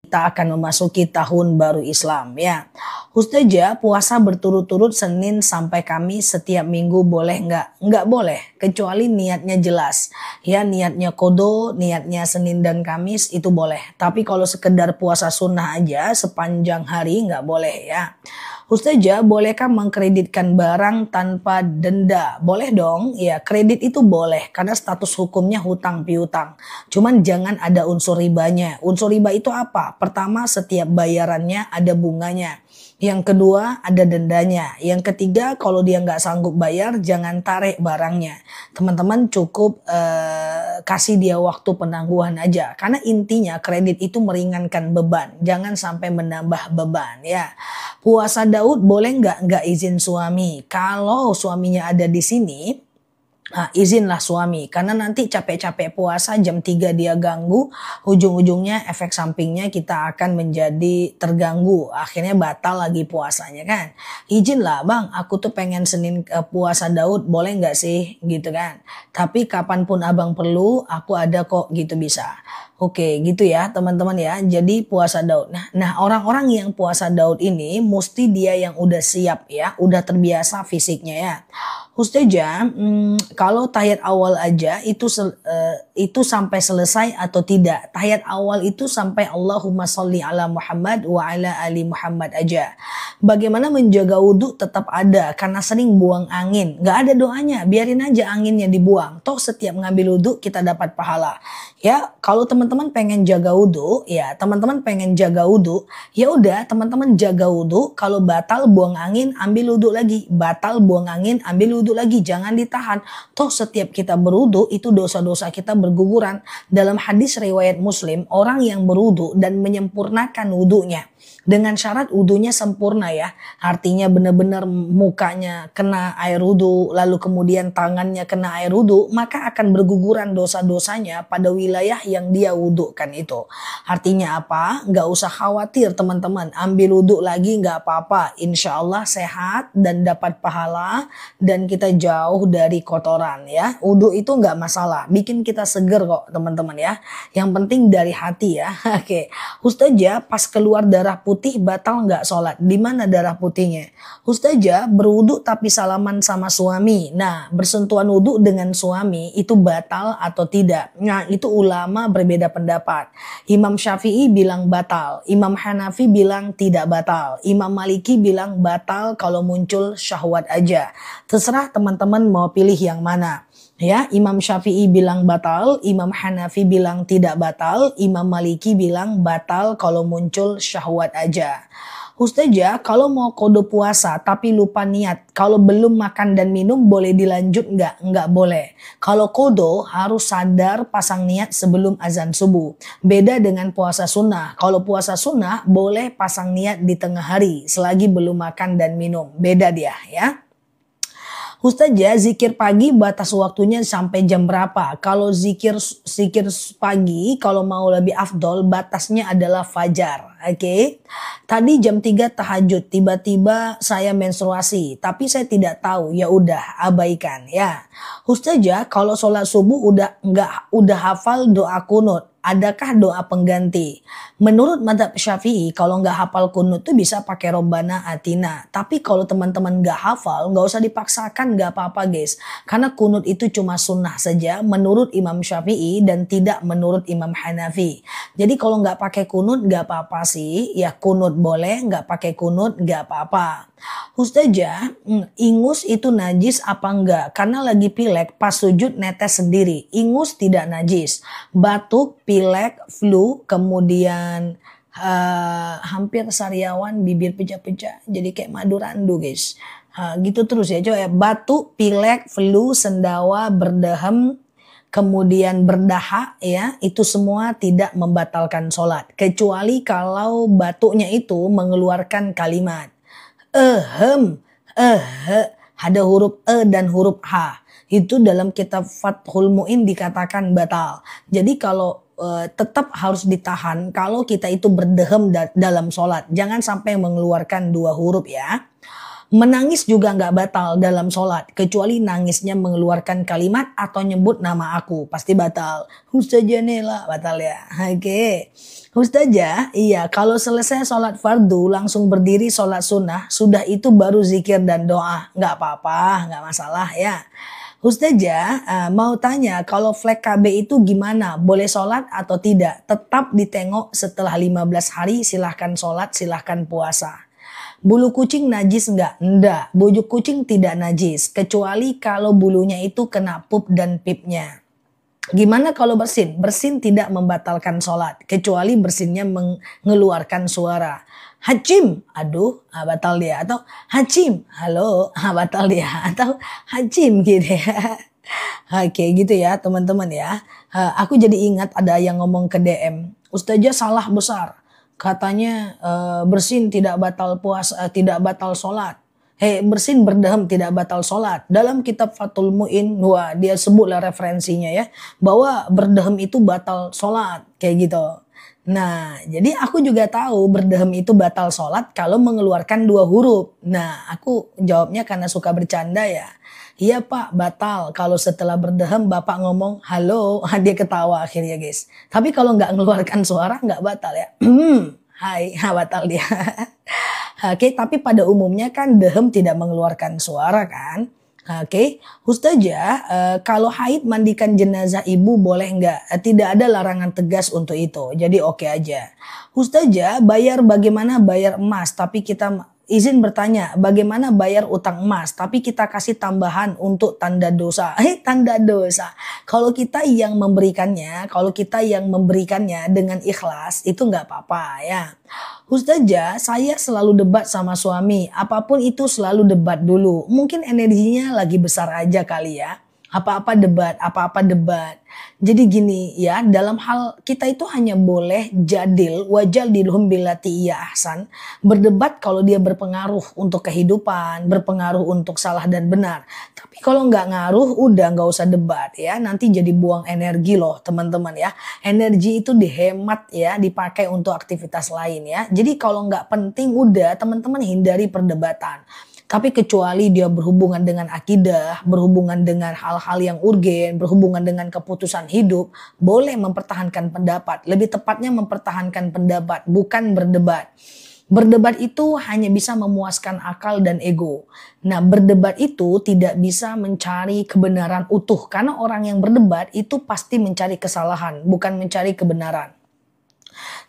kita akan memasuki tahun baru Islam ya. Ustazah, puasa berturut-turut Senin sampai Kamis setiap minggu boleh nggak? Nggak boleh, kecuali niatnya jelas. Ya, niatnya kodo, niatnya Senin dan Kamis itu boleh. Tapi kalau sekedar puasa sunnah aja sepanjang hari nggak boleh ya. Ustazah, bolehkah mengkreditkan barang tanpa denda? Boleh dong, ya kredit itu boleh karena status hukumnya hutang piutang. Cuman jangan ada unsur ribanya. Unsur riba itu apa? Pertama, setiap bayarannya ada bunganya. Yang kedua, ada dendanya. Yang ketiga, kalau dia nggak sanggup bayar, jangan tarik barangnya. Teman-teman cukup kasih dia waktu penangguhan aja. Karena intinya kredit itu meringankan beban. Jangan sampai menambah beban ya. Puasa Daud boleh nggak izin suami? Kalau suaminya ada di sini, nah, izinlah suami, karena nanti capek-capek puasa jam 3 dia ganggu, ujung-ujungnya efek sampingnya kita akan menjadi terganggu, akhirnya batal lagi puasanya kan. Izinlah bang, aku tuh pengen Senin puasa Daud, boleh nggak sih gitu kan. Tapi kapanpun abang perlu, aku ada kok gitu bisa. Oke gitu ya teman-teman ya, jadi puasa Daud. Nah orang-orang yang puasa Daud ini mesti dia yang udah siap ya, udah terbiasa fisiknya ya. Ustazah, kalau tahiyat awal aja itu sampai selesai atau tidak? Tahiyat awal itu sampai Allahumma sholli ala Muhammad wa ala ali Muhammad aja. Bagaimana menjaga wudhu tetap ada karena sering buang angin. Gak ada doanya, biarin aja anginnya dibuang. Toh setiap ngambil wudhu kita dapat pahala. Ya, kalau teman-teman pengen jaga wudhu, ya teman-teman pengen jaga wudhu, ya udah teman-teman jaga wudhu. Kalau batal buang angin, ambil wudhu lagi. Batal buang angin, ambil wudhu lagi. Jangan ditahan. Toh setiap kita berwudhu itu dosa-dosa kita berguguran. Dalam hadis riwayat Muslim, orang yang berwudhu dan menyempurnakan wudhunya dengan syarat wudhunya sempurna ya. Artinya benar-benar mukanya kena air wudhu, lalu kemudian tangannya kena air wudhu, maka akan berguguran dosa-dosanya pada wilayah yang dia wudhukan itu. Artinya apa? Nggak usah khawatir teman-teman, ambil wudhu lagi nggak apa-apa. Insya Allah sehat dan dapat pahala dan kita jauh dari kotoran ya. Wudhu itu nggak masalah, bikin kita seger kok teman-teman ya. Yang penting dari hati ya. Oke, Ustazah, pas keluar darah putih batal nggak sholat? Di mana darah putihnya? Ustazah, berwudu tapi salaman sama suami. Nah, bersentuhan wudu dengan suami itu batal atau tidak? Nah, itu ulama berbeda pendapat. Imam Syafi'i bilang batal. Imam Hanafi bilang tidak batal. Imam Maliki bilang batal kalau muncul syahwat aja. Terserah teman-teman mau pilih yang mana. Ya, Imam Syafi'i bilang batal, Imam Hanafi bilang tidak batal, Imam Maliki bilang batal kalau muncul syahwat aja. Ustazah, kalau mau kodo puasa tapi lupa niat, kalau belum makan dan minum boleh dilanjut nggak? Nggak boleh. Kalau kodo harus sadar pasang niat sebelum azan subuh. Beda dengan puasa sunnah. Kalau puasa sunnah boleh pasang niat di tengah hari selagi belum makan dan minum. Beda dia ya. Ustazah, zikir pagi batas waktunya sampai jam berapa? Kalau zikir pagi, kalau mau lebih afdol, batasnya adalah fajar. Oke. Tadi jam 3 tahajud, tiba-tiba saya menstruasi, tapi saya tidak tahu. Ya udah, abaikan ya. Ustazah, kalau sholat subuh udah hafal doa kunut. Adakah doa pengganti? Menurut mazhab Syafi'i, kalau nggak hafal kunut tuh bisa pakai Robbana Atina. Tapi kalau teman-teman nggak hafal, nggak usah dipaksakan, nggak apa-apa guys. Karena kunut itu cuma sunnah saja menurut Imam Syafi'i dan tidak menurut Imam Hanafi. Jadi kalau nggak pakai kunut nggak apa-apa sih. Ya kunut boleh, nggak pakai kunut nggak apa-apa. Ustazah, ingus itu najis apa enggak? Karena lagi pilek pas sujud netes sendiri. Ingus tidak najis. Batuk, pilek, flu, kemudian hampir sariawan, bibir pecah-pecah. Jadi kayak madu randu guys. Gitu terus ya. Coba ya. Batuk, pilek, flu, sendawa, berdehem, kemudian berdahak ya, itu semua tidak membatalkan sholat. Kecuali kalau batuknya itu mengeluarkan kalimat ada huruf dan huruf h. Itu dalam kitab Fathul Mu'in dikatakan batal. Jadi kalau tetap harus ditahan kalau kita itu berdehem dalam sholat. Jangan sampai mengeluarkan dua huruf ya. Menangis juga nggak batal dalam sholat, kecuali nangisnya mengeluarkan kalimat atau nyebut nama aku, pasti batal. Ustazah Nela, batal ya. Oke. Ustazah, iya kalau selesai sholat fardu langsung berdiri sholat sunnah, sudah itu baru zikir dan doa. Nggak apa-apa, nggak masalah ya. Ustazah, mau tanya kalau flek KB itu gimana? Boleh sholat atau tidak? Tetap ditengok setelah 15 hari, silahkan sholat, silahkan puasa. Bulu kucing najis enggak? Enggak. Bulu kucing tidak najis. Kecuali kalau bulunya itu kena pup dan pipnya. Gimana kalau bersin? Bersin tidak membatalkan sholat. Kecuali bersinnya mengeluarkan suara. Hacim, aduh, batal dia. Atau hacim, halo, batal dia. Atau hacim gitu ya. Oke gitu ya teman-teman ya. Aku jadi ingat ada yang ngomong ke DM. Ustazah salah besar. Katanya bersin tidak batal puasa, tidak batal sholat. Bersin berdehem tidak batal sholat. Dalam kitab Fathul Mu'in, wah dia sebutlah referensinya ya, bahwa berdehem itu batal sholat, kayak gitu. Nah, jadi aku juga tahu berdehem itu batal sholat kalau mengeluarkan 2 huruf. Nah, aku jawabnya karena suka bercanda ya. Iya Pak, batal. Kalau setelah berdehem Bapak ngomong halo, dia ketawa akhirnya guys. Tapi kalau nggak mengeluarkan suara nggak batal ya. Hai, batal dia. Oke, tapi pada umumnya kan dehem tidak mengeluarkan suara kan. Oke, Ustazah, kalau haid mandikan jenazah ibu boleh nggak? Tidak ada larangan tegas untuk itu, jadi oke aja. Ustazah, bagaimana bayar emas? Tapi kita izin bertanya, bagaimana bayar utang emas? Tapi kita kasih tambahan untuk tanda dosa. Tanda dosa. Kalau kita yang memberikannya, dengan ikhlas, itu nggak apa-apa ya. Ustazah, saya selalu debat sama suami. Apapun itu selalu debat dulu. Mungkin energinya lagi besar aja kali ya. Apa-apa debat. Jadi gini ya, dalam hal kita itu hanya boleh jadil, wajadilhum billati hiya ahsan, berdebat kalau dia berpengaruh untuk kehidupan, berpengaruh untuk salah dan benar. Tapi kalau nggak ngaruh, udah nggak usah debat ya, nanti jadi buang energi loh teman-teman ya. Energi itu dihemat ya, dipakai untuk aktivitas lain ya. Jadi kalau nggak penting, udah teman-teman hindari perdebatan. Tapi kecuali dia berhubungan dengan akidah, berhubungan dengan hal-hal yang urgen, berhubungan dengan keputusan hidup, boleh mempertahankan pendapat. Lebih tepatnya mempertahankan pendapat, bukan berdebat. Berdebat itu hanya bisa memuaskan akal dan ego. Nah, berdebat itu tidak bisa mencari kebenaran utuh. Karena orang yang berdebat itu pasti mencari kesalahan, bukan mencari kebenaran.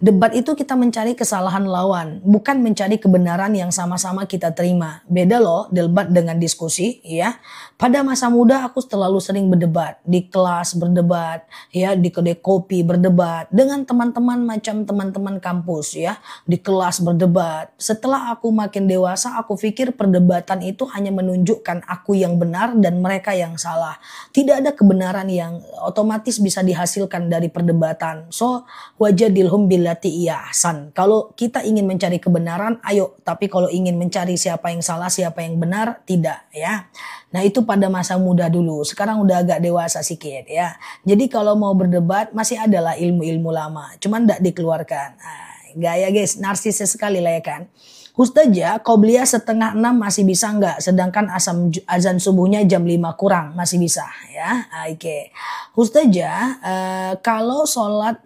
Debat itu kita mencari kesalahan lawan, bukan mencari kebenaran yang sama-sama kita terima. Beda loh debat dengan diskusi ya. Pada masa muda aku terlalu sering berdebat, di kelas berdebat, ya di kedai kopi berdebat, dengan teman-teman macam teman-teman kampus ya, di kelas berdebat. Setelah aku makin dewasa, aku pikir perdebatan itu hanya menunjukkan aku yang benar dan mereka yang salah. Tidak ada kebenaran yang otomatis bisa dihasilkan dari perdebatan. So, wajadilhum billati hiya ahsan. Kalau kita ingin mencari kebenaran, ayo. Tapi kalau ingin mencari siapa yang salah, siapa yang benar, tidak ya. Nah itu pada masa muda dulu. Sekarang udah agak dewasa sedikit ya. Jadi kalau mau berdebat masih adalah ilmu-ilmu lama. Cuman tidak dikeluarkan. Nah, gaya guys, narsis sekali lah ya kan. Ustazah, qobliyah 5:30 masih bisa nggak? Sedangkan azan subuhnya jam 5 kurang masih bisa ya. Oke. Ustazah, kalau sholat,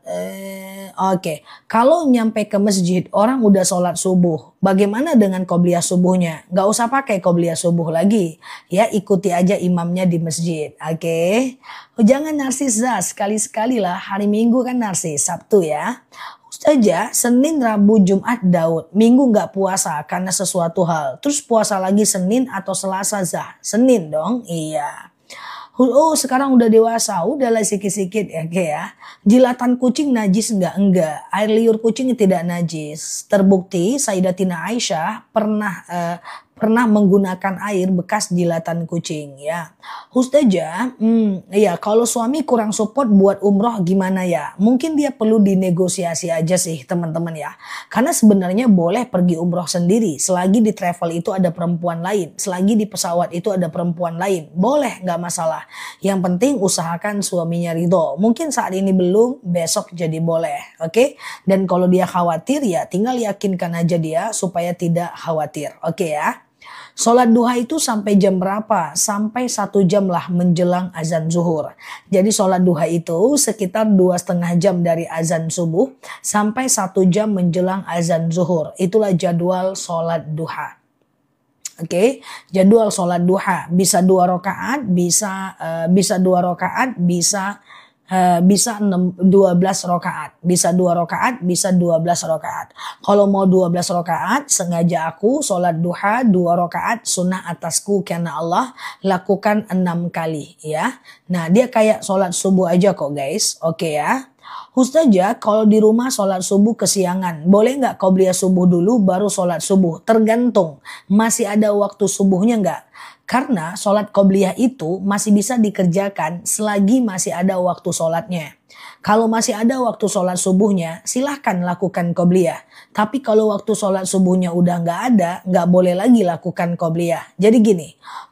kalau nyampe ke masjid orang udah sholat subuh, bagaimana dengan qobliyah subuhnya? Nggak usah pakai qobliyah subuh lagi, ya ikuti aja imamnya di masjid. Oke. Jangan narsis sekali-sekali lah. Hari Minggu kan narsis, Sabtu ya. Ustazah, Senin, Rabu, Jumat, Daud. Minggu nggak puasa karena sesuatu hal. Terus puasa lagi Senin atau Selasa, Zah? Senin dong, iya. Oh sekarang udah dewasa, udahlah sikit-sikit ya kayak ya. Jilatan kucing najis enggak? Enggak. Air liur kucing tidak najis. Terbukti Sayyidatina Aisyah pernah menggunakan air bekas jilatan kucing ya. Ustazah, ya kalau suami kurang support buat umroh gimana ya? Mungkin dia perlu dinegosiasi aja sih teman-teman ya. Karena sebenarnya boleh pergi umroh sendiri selagi di travel itu ada perempuan lain, selagi di pesawat itu ada perempuan lain, boleh nggak masalah. Yang penting usahakan suaminya ridho. Mungkin saat ini belum, besok jadi boleh, oke? Dan kalau dia khawatir ya tinggal yakinkan aja dia supaya tidak khawatir, oke ya? Sholat duha itu sampai jam berapa? Sampai 1 jam lah menjelang azan zuhur. Jadi sholat duha itu sekitar 2,5 jam dari azan subuh sampai 1 jam menjelang azan zuhur. Itulah jadwal sholat duha. Oke, jadwal sholat duha bisa 2 rakaat, bisa 2 rakaat, bisa 12 rakaat, bisa 2 rakaat, bisa 12 rakaat. Kalau mau 12 rakaat, sengaja aku sholat duha 2 rakaat sunnah atasku karena Allah, lakukan 6 kali ya. Nah dia kayak sholat subuh aja kok guys, oke ya. Ustazah kalau di rumah sholat subuh kesiangan, boleh nggak qobliyah subuh dulu baru sholat subuh? Tergantung, masih ada waktu subuhnya nggak? Karena sholat qobliyah itu masih bisa dikerjakan selagi masih ada waktu sholatnya. Kalau masih ada waktu sholat subuhnya, silahkan lakukan qobliyah. Tapi kalau waktu sholat subuhnya udah nggak ada, nggak boleh lagi lakukan qobliyah. Jadi gini,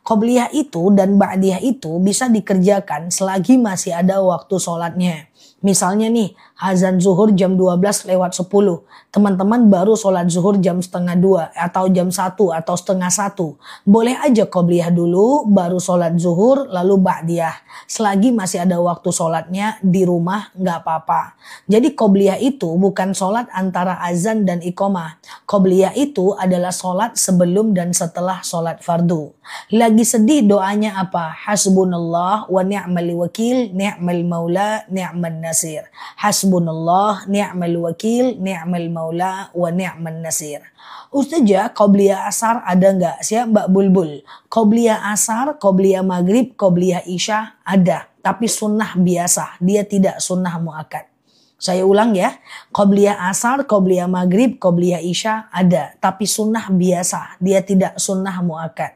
qobliyah itu dan ba'diyah itu bisa dikerjakan selagi masih ada waktu sholatnya. Misalnya nih, azan zuhur jam 12 lewat 10. Teman-teman baru sholat zuhur jam 12:30 atau jam 1 atau 12:30. Boleh aja qobliyah dulu, baru sholat zuhur, lalu ba'diyah. Selagi masih ada waktu sholatnya di rumah, nggak apa-apa. Jadi qobliyah itu bukan sholat antara azan dan iqamah. Qobliyah itu adalah sholat sebelum dan setelah sholat fardu. Lagi sedih doanya apa? Hasbunallah wa ni'mal wakil, ni'mal maula, ni'man nasir. Hasbunallah, ni'mal wakil, ni'mal maula, wa ni'man nasir. Ustazah, qobliyah asar ada nggak? Siap Mbak Bulbul. Qobliyah asar, qobliyah maghrib, qobliyah isya ada. Tapi sunnah biasa, dia tidak sunnah muakkad. Saya ulang ya, qobliyah asar, qobliyah maghrib, qobliyah isya ada. Tapi sunnah biasa, dia tidak sunnah muakkad.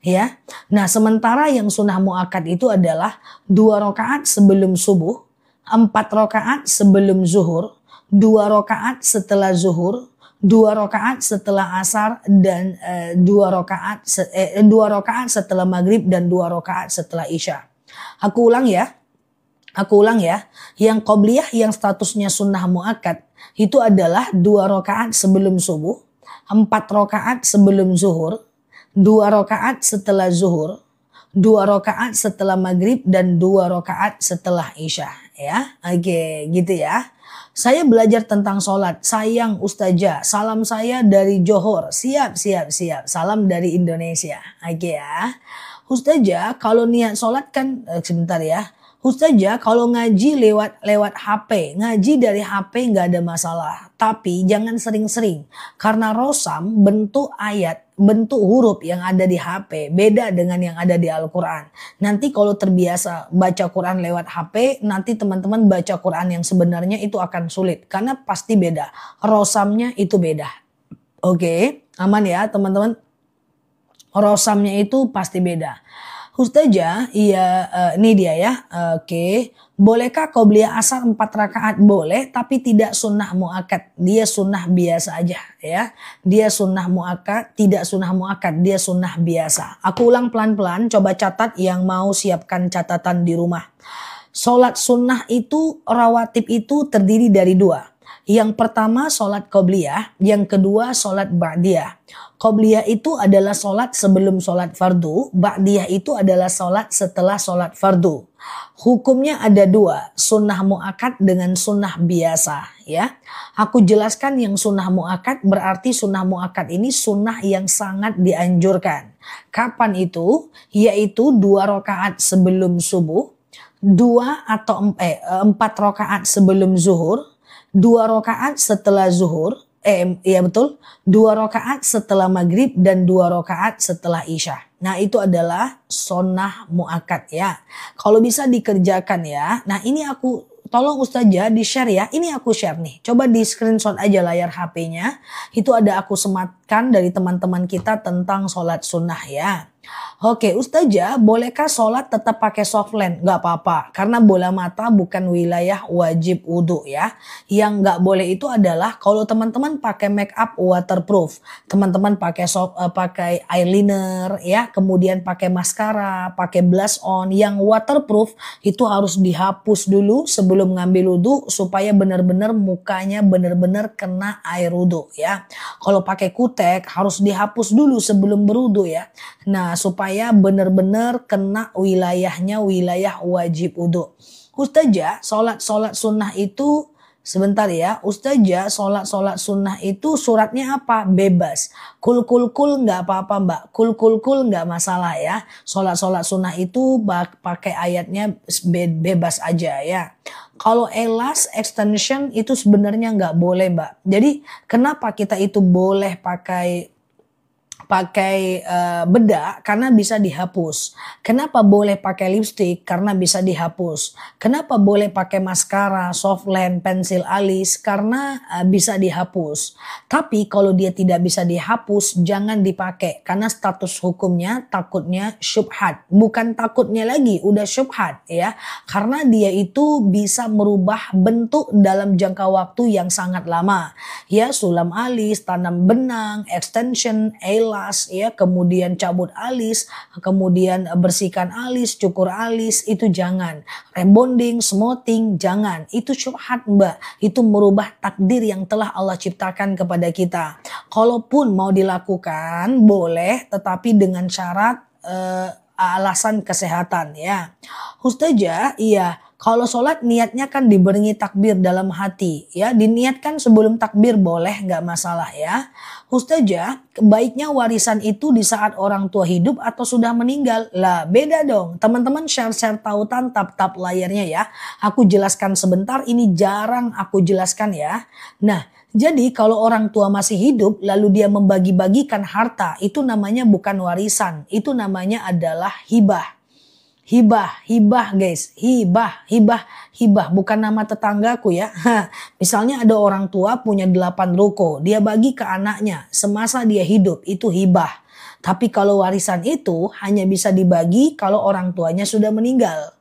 Ya, nah sementara yang sunnah muakkad itu adalah 2 rakaat sebelum subuh, 4 rakaat sebelum zuhur, 2 rakaat setelah zuhur, 2 rakaat setelah asar dan 2 rakaat setelah maghrib dan 2 rakaat setelah isya. Aku ulang ya, yang qobliyah yang statusnya sunnah muakkad itu adalah 2 rakaat sebelum subuh, 4 rakaat sebelum zuhur, 2 rakaat setelah zuhur, 2 rakaat setelah maghrib dan 2 rakaat setelah isya ya. Oke gitu ya. Saya belajar tentang sholat. Sayang Ustazah, salam saya dari Johor. Siap. Salam dari Indonesia. Oke ya. Ustazah kalau niat sholat kan sebentar ya. Ustazah kalau ngaji lewat HP, ngaji dari HP nggak ada masalah. Tapi jangan sering-sering. Karena rosam bentuk ayat, bentuk huruf yang ada di HP beda dengan yang ada di Al-Quran. Nanti kalau terbiasa baca Quran lewat HP, nanti teman-teman baca Quran yang sebenarnya itu akan sulit. Karena pasti beda. Rosamnya itu beda. Oke, aman ya teman-teman. Rosamnya itu pasti beda. Ustazah, iya ini dia ya. Oke. Bolehkah qobliyah asar 4 rakaat? Boleh, tapi tidak sunnah muakkad. Dia sunnah biasa aja ya. Dia sunnah muakkad, tidak sunnah muakkad. Dia sunnah biasa. Aku ulang pelan-pelan, coba catat yang mau siapkan catatan di rumah. Sholat sunnah itu, rawatib itu terdiri dari 2. Yang pertama sholat qobliyah, yang kedua sholat ba'diyah. Qobliyah itu adalah sholat sebelum sholat fardu, ba'diyah itu adalah sholat setelah sholat fardu. Hukumnya ada 2, sunnah muakkad dengan sunnah biasa ya. Aku jelaskan yang sunnah muakkad berarti sunnah muakkad ini sunnah yang sangat dianjurkan. Kapan itu? Yaitu 2 rakaat sebelum subuh, 4 rakaat sebelum zuhur, 2 rakaat setelah zuhur, 2 rakaat setelah maghrib dan 2 rakaat setelah isya. Nah itu adalah sunnah muakkad ya. Kalau bisa dikerjakan ya. Nah ini aku tolong Ustazah di share ya. Ini aku share nih. Coba di screenshot aja layar HP-nya. Itu ada aku sematkan dari teman-teman kita tentang sholat sunnah ya. Oke, Ustazah, bolehkah sholat tetap pakai softland? Nggak apa-apa, karena bola mata bukan wilayah wajib wudhu ya. Yang nggak boleh itu adalah kalau teman-teman pakai make up waterproof, teman-teman pakai eyeliner ya, kemudian pakai maskara, pakai blush on yang waterproof itu harus dihapus dulu sebelum ngambil wudhu supaya benar-benar mukanya benar-benar kena air wudhu ya. Kalau pakai kutek harus dihapus dulu sebelum berwudhu ya. Nah, supaya benar-benar kena wilayahnya wilayah wajib wudhu. Ustazah, sholat sunnah itu sebentar ya. Ustazah, sholat sunnah itu suratnya apa? Bebas. Kul nggak apa-apa mbak. Kul nggak masalah ya. Sholat sunnah itu pakai ayatnya bebas aja ya. Kalau elas extension itu sebenarnya nggak boleh mbak. Jadi kenapa kita itu boleh pakai bedak karena bisa dihapus. Kenapa boleh pakai lipstick? Karena bisa dihapus. Kenapa boleh pakai maskara, softland, pensil alis? Karena bisa dihapus. Tapi kalau dia tidak bisa dihapus, jangan dipakai. Karena status hukumnya takutnya syubhat. Bukan takutnya lagi, udah syubhat ya. Karena dia itu bisa merubah bentuk dalam jangka waktu yang sangat lama. Ya, sulam alis, tanam benang, extension, elas, ya, kemudian cabut alis, kemudian bersihkan alis, cukur alis, itu jangan. Rebonding, smoothing, jangan. Itu syubhat mbak. Itu merubah takdir yang telah Allah ciptakan kepada kita. Kalaupun mau dilakukan boleh, tetapi dengan syarat alasan kesehatan ya. Ustazah, iya. Kalau sholat niatnya kan diberingi takbir dalam hati ya, diniatkan sebelum takbir boleh, nggak masalah ya. Ustazah, baiknya warisan itu di saat orang tua hidup atau sudah meninggal? Lah beda dong, teman-teman share tautan tap layarnya ya. Aku jelaskan sebentar, ini jarang aku jelaskan ya. Nah, jadi kalau orang tua masih hidup lalu dia membagi-bagikan harta, itu namanya bukan warisan, itu namanya adalah hibah. Hibah guys, hibah bukan nama tetanggaku ya. Misalnya ada orang tua punya 8 ruko, dia bagi ke anaknya semasa dia hidup, itu hibah. Tapi kalau warisan itu hanya bisa dibagi kalau orang tuanya sudah meninggal.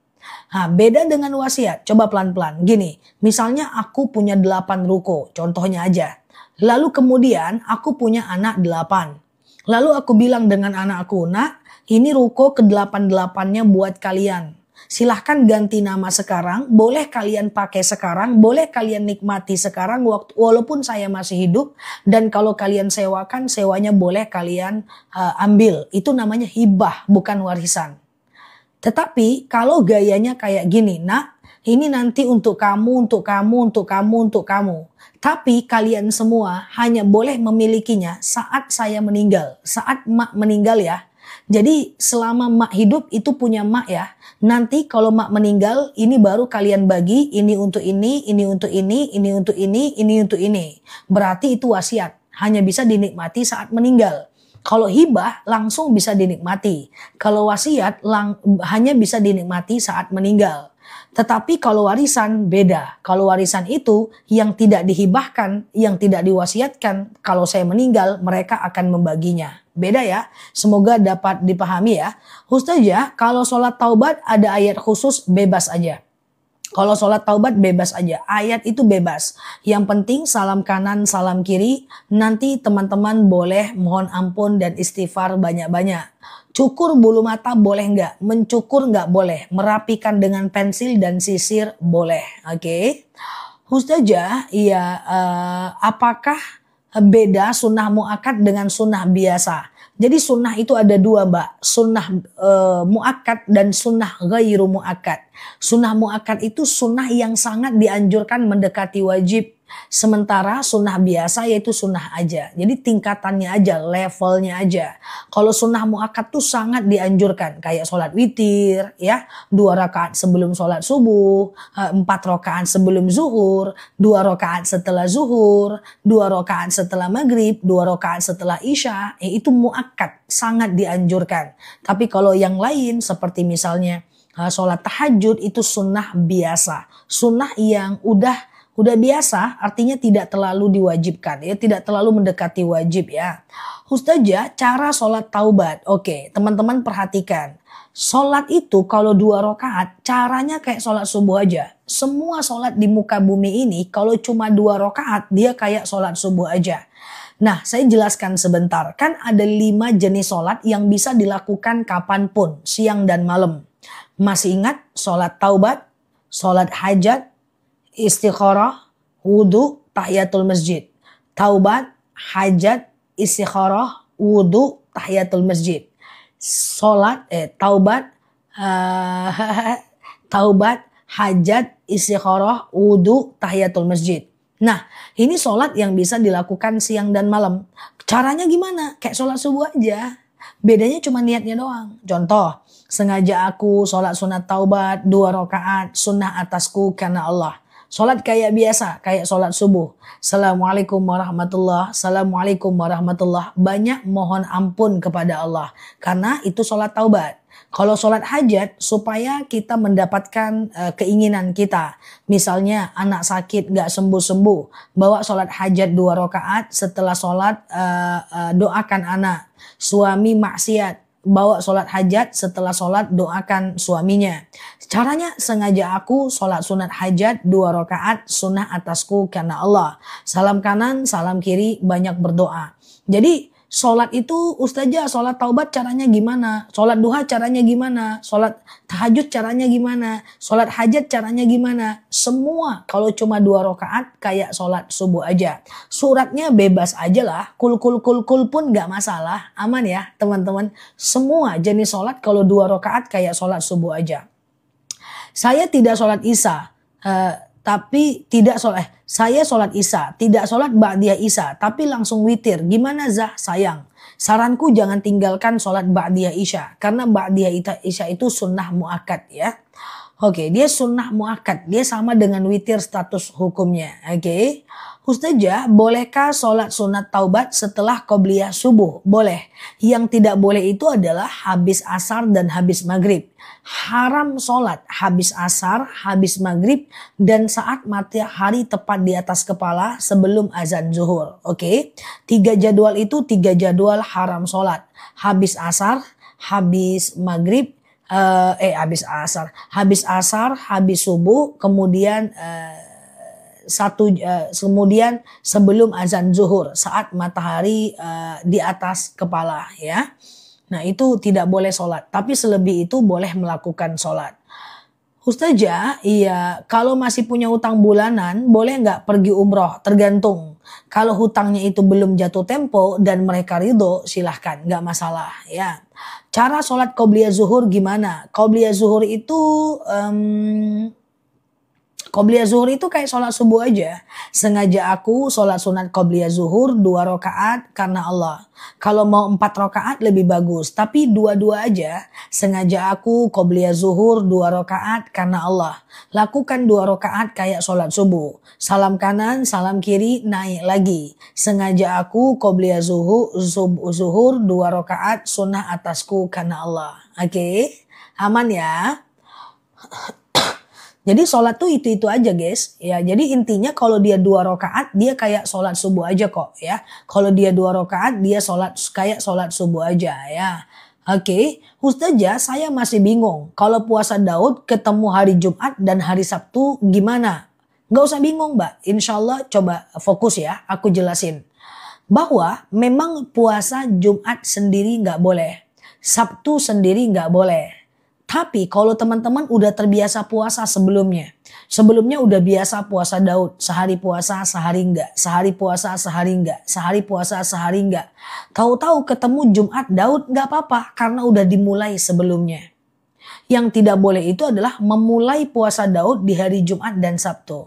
Nah, beda dengan wasiat. Coba pelan-pelan. Gini, misalnya aku punya 8 ruko, contohnya aja. Lalu kemudian aku punya anak 8. Lalu aku bilang dengan anakku, nak, ini ruko ke-8-8-nya buat kalian. Silahkan ganti nama sekarang, boleh kalian pakai sekarang, boleh kalian nikmati sekarang walaupun saya masih hidup. Dan kalau kalian sewakan, sewanya boleh kalian ambil. Itu namanya hibah, bukan warisan. Tetapi kalau gayanya kayak gini, nak, ini nanti untuk kamu, untuk kamu, untuk kamu, untuk kamu. Tapi kalian semua hanya boleh memilikinya saat saya meninggal, saat mak meninggal ya. Jadi selama mak hidup itu punya mak ya. Nanti kalau mak meninggal ini baru kalian bagi, ini untuk ini, ini untuk ini, ini untuk ini, ini untuk ini. Berarti itu wasiat, hanya bisa dinikmati saat meninggal. Kalau hibah langsung bisa dinikmati. Kalau wasiat hanya bisa dinikmati saat meninggal. Tetapi kalau warisan beda. Kalau warisan itu yang tidak dihibahkan, yang tidak diwasiatkan, kalau saya meninggal mereka akan membaginya. Beda ya, semoga dapat dipahami ya. Ustazah, kalau sholat taubat ada ayat khusus, bebas aja. Kalau sholat taubat bebas aja, ayat itu bebas. Yang penting salam kanan, salam kiri, nanti teman-teman boleh mohon ampun dan istighfar banyak-banyak. Cukur bulu mata boleh nggak? Mencukur nggak boleh. Merapikan dengan pensil dan sisir boleh. Oke. Ustazah, iya, apakah beda sunnah muakkad dengan sunnah biasa? Jadi sunnah itu ada dua mbak, sunnah muakkad dan sunnah ghairu muakkad. Sunnah muakkad itu sunnah yang sangat dianjurkan mendekati wajib. Sementara sunnah biasa yaitu sunnah aja. Jadi tingkatannya aja, levelnya aja. Kalau sunnah muakkad tuh sangat dianjurkan. Kayak sholat witir, ya, 2 rakaat sebelum sholat subuh, 4 rakaat sebelum zuhur, 2 rakaat setelah zuhur, 2 rakaat setelah maghrib, 2 rakaat setelah isya. Itu muakkad, sangat dianjurkan. Tapi kalau yang lain seperti misalnya sholat tahajud itu sunnah biasa. Sunnah yang udah Udah biasa artinya tidak terlalu diwajibkan ya, tidak terlalu mendekati wajib ya. Ustazah, cara sholat taubat. Oke, teman-teman perhatikan. Sholat itu kalau 2 rakaat caranya kayak sholat subuh aja. Semua sholat di muka bumi ini kalau cuma 2 rakaat dia kayak sholat subuh aja. Nah, saya jelaskan sebentar. Kan ada 5 jenis sholat yang bisa dilakukan kapanpun, siang dan malam. Masih ingat sholat taubat, sholat hajat, istikharah, wudhu, tahiyatul masjid. Taubat, hajat, istikharah, wudhu, tahiyatul masjid. Taubat, taubat, hajat, istikharah, wudhu, tahiyatul masjid. Nah, ini sholat yang bisa dilakukan siang dan malam. Caranya gimana? Kayak sholat subuh aja. Bedanya cuma niatnya doang. Contoh, sengaja aku sholat sunat taubat 2 rakaat, sunnah atasku karena Allah. Sholat kayak biasa, kayak sholat subuh. Assalamualaikum warahmatullah, assalamualaikum warahmatullah. Banyak mohon ampun kepada Allah. Karena itu sholat taubat. Kalau sholat hajat supaya kita mendapatkan keinginan kita. Misalnya anak sakit gak sembuh-sembuh. Bawa sholat hajat 2 rakaat, setelah sholat doakan anak. Suami maksiat, bawa sholat hajat, setelah sholat doakan suaminya. Caranya sengaja aku sholat sunat hajat 2 rakaat, sunnah atasku karena Allah. Salam kanan, salam kiri, banyak berdoa. Jadi sholat itu ustazah, sholat taubat caranya gimana? Sholat duha caranya gimana? Sholat tahajud caranya gimana? Sholat hajat caranya gimana? Semua kalau cuma 2 rakaat kayak sholat subuh aja. Suratnya bebas aja lah. Kul pun gak masalah. Aman ya teman-teman. Semua jenis sholat kalau 2 rakaat kayak sholat subuh aja. Saya tidak sholat isya. Saya sholat isya, tidak sholat ba'diyah isya, tapi langsung witir. Gimana Zah? Sayang. Saranku jangan tinggalkan sholat ba'diyah isya, karena ba'diyah isya itu sunnah muakkad ya. Oke, dia sunnah muakkad, dia sama dengan witir status hukumnya. Oke. Ustazah, bolehkah sholat sunat taubat setelah qobliyah subuh? Boleh. Yang tidak boleh itu adalah habis asar dan habis maghrib. Haram sholat habis asar, habis maghrib, dan saat matahari tepat di atas kepala sebelum azan zuhur. Oke. 3 jadwal itu 3 jadwal haram sholat. Habis asar, habis maghrib, habis asar, habis subuh, kemudian kemudian sebelum azan zuhur saat matahari di atas kepala ya. Nah itu tidak boleh sholat, tapi selebih itu boleh melakukan sholat. Ustazah, iya kalau masih punya utang bulanan boleh nggak pergi umroh? Tergantung. Kalau hutangnya itu belum jatuh tempo dan mereka ridho silahkan, nggak masalah ya. Cara sholat qobliyah zuhur gimana? Qobliyah zuhur itu qobliyah zuhur itu kayak sholat subuh aja. Sengaja aku sholat sunat qobliyah zuhur 2 rakaat karena Allah. Kalau mau 4 rakaat lebih bagus. Tapi 2-2 aja. Sengaja aku qobliyah zuhur 2 rakaat karena Allah. Lakukan 2 rakaat kayak sholat subuh. Salam kanan, salam kiri, naik lagi. Sengaja aku qobliyah zuhur 2 rakaat sunnah atasku karena Allah. Oke, aman ya. Jadi sholat tuh itu aja guys ya. Jadi intinya kalau dia 2 rakaat dia kayak sholat subuh aja kok ya. Kalau dia 2 rakaat dia sholat kayak sholat subuh aja ya. Oke, Ustazah saya masih bingung. Kalau puasa Daud ketemu hari Jumat dan hari Sabtu gimana? Gak usah bingung Mbak. Insya Allah coba fokus ya. Aku jelasin. Bahwa memang puasa Jumat sendiri gak boleh. Sabtu sendiri gak boleh. Tapi kalau teman-teman udah terbiasa puasa sebelumnya udah biasa puasa Daud, sehari puasa sehari enggak, sehari puasa sehari enggak, sehari puasa sehari enggak. Tahu-tahu ketemu Jumat Daud enggak apa-apa karena udah dimulai sebelumnya. Yang tidak boleh itu adalah memulai puasa Daud di hari Jumat dan Sabtu.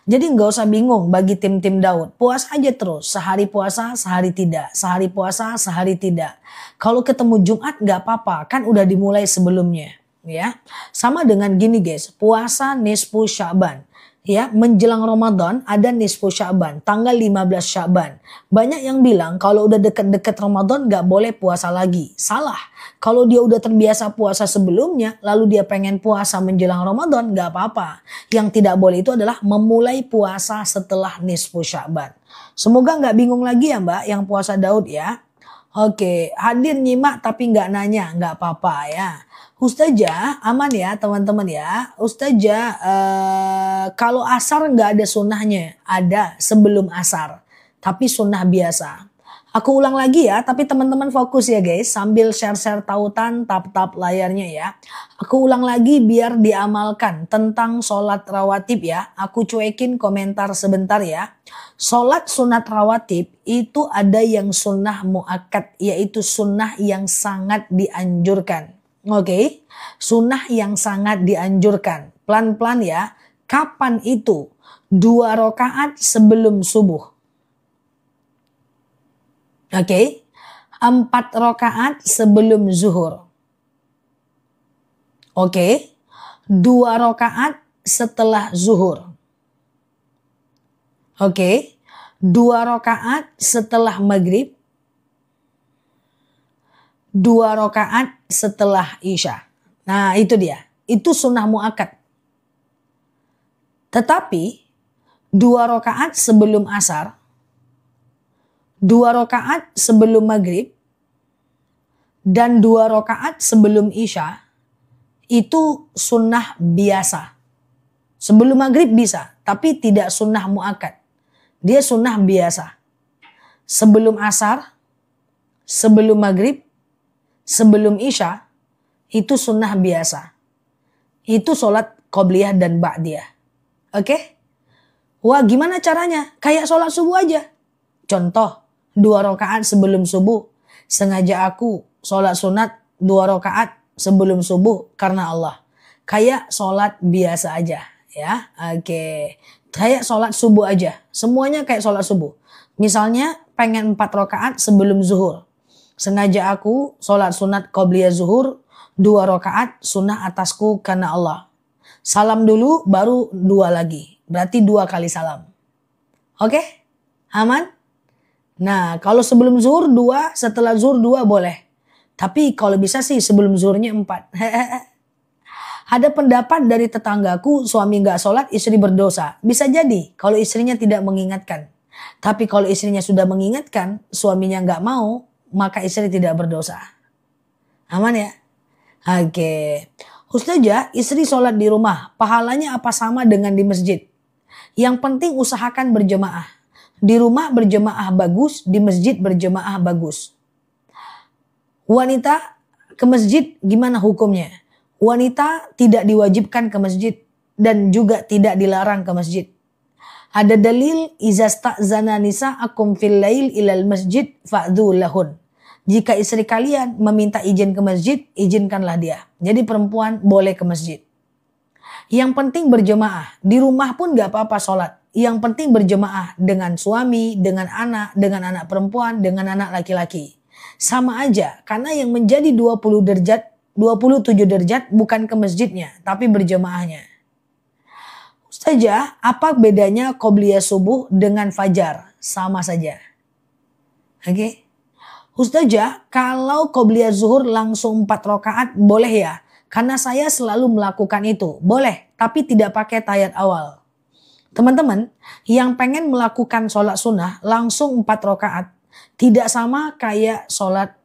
Jadi nggak usah bingung bagi tim-tim Daud. Puasa aja terus. Sehari puasa, sehari tidak. Sehari puasa, sehari tidak. Kalau ketemu Jumat nggak apa-apa. Kan udah dimulai sebelumnya. Ya, sama dengan gini guys, puasa nisfu Sya'ban. ya, menjelang Ramadan ada nisfu Sya'ban, tanggal 15 Sya'ban. Banyak yang bilang kalau udah deket-deket Ramadan gak boleh puasa lagi. Salah. Kalau dia udah terbiasa puasa sebelumnya, lalu dia pengen puasa menjelang Ramadan, gak apa-apa. Yang tidak boleh itu adalah memulai puasa setelah nisfu Sya'ban. Semoga gak bingung lagi ya Mbak yang puasa Daud ya. Oke, hadir nyimak tapi gak nanya, gak apa-apa ya. Ustazah aman ya teman-teman ya. Ustazah kalau asar nggak ada sunnahnya. Ada sebelum asar. Tapi sunnah biasa. Aku ulang lagi ya. Tapi teman-teman fokus ya guys. Sambil share-share tautan tap-tap layarnya ya. Aku ulang lagi biar diamalkan. Tentang sholat rawatib ya. Aku cuekin komentar sebentar ya. Sholat sunat rawatib itu ada yang sunnah muakkad. Yaitu sunnah yang sangat dianjurkan. Oke, sunnah yang sangat dianjurkan. Pelan-pelan ya. Kapan itu? 2 rakaat sebelum subuh. Oke. 4 rakaat sebelum zuhur. Oke. 2 rakaat setelah zuhur. Oke. 2 rakaat setelah maghrib. 2 rakaat setelah isya. Nah itu dia. Itu sunnah muakkad. Tetapi 2 rakaat sebelum asar. 2 rakaat sebelum maghrib. Dan 2 rakaat sebelum isya. Itu sunnah biasa. Sebelum maghrib bisa. Tapi tidak sunnah muakkad. Dia sunnah biasa. Sebelum asar. Sebelum maghrib. Sebelum isya, itu sunnah biasa. Itu sholat qobliyah dan ba'diyah. Oke? Wah gimana caranya? Kayak sholat subuh aja. Contoh, 2 rakaat sebelum subuh. Sengaja aku sholat sunat 2 rakaat sebelum subuh karena Allah. Kayak sholat biasa aja. Ya, oke. Kayak sholat subuh aja. Semuanya kayak sholat subuh. Misalnya pengen 4 rakaat sebelum zuhur. Sengaja aku sholat sunat qobliyah zuhur 2 rakaat sunnah atasku karena Allah. Salam dulu baru 2 lagi. Berarti 2 kali salam. Oke? Aman? Nah kalau sebelum zuhur 2, setelah zuhur 2 boleh. Tapi kalau bisa sih sebelum zuhurnya 4. Ada pendapat dari tetanggaku suami gak sholat istri berdosa. Bisa jadi kalau istrinya tidak mengingatkan. Tapi kalau istrinya sudah mengingatkan suaminya gak mau. Maka istri tidak berdosa. Aman ya? Oke. Ustazah, istri sholat di rumah. Pahalanya apa sama dengan di masjid? Yang penting usahakan berjemaah. Di rumah berjemaah bagus. Di masjid berjemaah bagus. Wanita ke masjid gimana hukumnya? Wanita tidak diwajibkan ke masjid. Dan juga tidak dilarang ke masjid. Ada dalil iza sta'zana nisa'akum fil lail ilal masjid fa'dhu lahun. Jika istri kalian meminta izin ke masjid, izinkanlah dia. Jadi perempuan boleh ke masjid. Yang penting berjemaah. Di rumah pun gak apa-apa sholat. Yang penting berjemaah dengan suami, dengan anak perempuan, dengan anak laki-laki. Sama aja, karena yang menjadi 27 derajat bukan ke masjidnya, tapi berjemaahnya. Ustazah, apa bedanya qobliyah subuh dengan fajar? Sama saja. Oke. Ustazah, kalau qobliyah zuhur langsung 4 rakaat boleh ya? Karena saya selalu melakukan itu. Boleh, tapi tidak pakai tahiyat awal. Teman-teman, yang pengen melakukan sholat sunnah langsung 4 rakaat. Tidak sama kayak sholat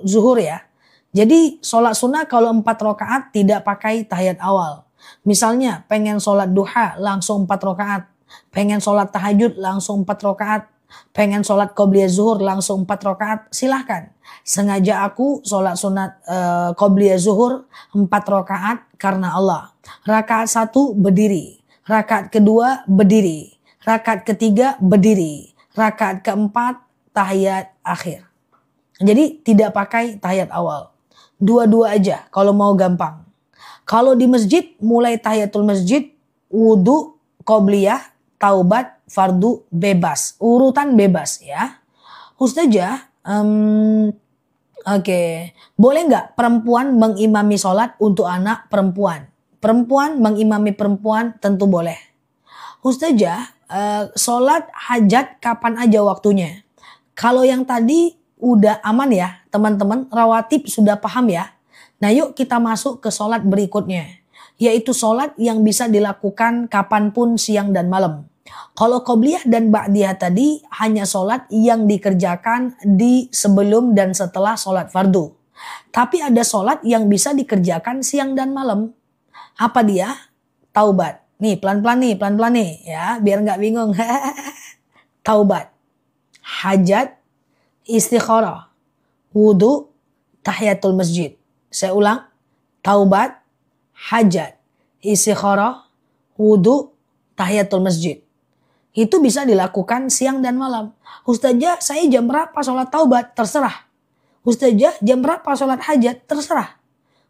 zuhur ya. Jadi sholat sunnah kalau 4 rakaat tidak pakai tahiyat awal. Misalnya pengen sholat duha langsung 4 rakaat. Pengen sholat tahajud langsung 4 rakaat. Pengen sholat qobliyah zuhur langsung 4 rakaat. Silahkan. Sengaja aku sholat sunat qobliyah zuhur 4 rakaat karena Allah. Rakaat 1 berdiri. Rakaat kedua berdiri. Rakaat ketiga berdiri. Rakaat keempat tahiyat akhir. Jadi tidak pakai tahiyat awal. Dua-dua aja kalau mau gampang. Kalau di masjid mulai tahiyatul masjid, wudu, qobliyah, taubat, fardu bebas. Urutan bebas ya. Ustazah, oke. Boleh nggak perempuan mengimami sholat untuk anak perempuan? perempuan mengimami perempuan tentu boleh. Ustazah, sholat hajat kapan aja waktunya. Kalau yang tadi udah aman ya teman-teman, rawatib sudah paham ya. Nah yuk kita masuk ke sholat berikutnya. Yaitu sholat yang bisa dilakukan kapanpun siang dan malam. Kalau qobliyah dan ba'diyah tadi hanya sholat yang dikerjakan di sebelum dan setelah sholat fardu. Tapi ada sholat yang bisa dikerjakan siang dan malam. Apa dia? Taubat. Nih pelan-pelan nih ya biar nggak bingung. Taubat, hajat, istikharah, wudu, tahiyatul masjid. Saya ulang, taubat, hajat, istikharah, wudu, tahiyatul masjid. Itu bisa dilakukan siang dan malam. Ustazah, saya jam berapa sholat taubat? Terserah. Ustazah, jam berapa sholat hajat? Terserah.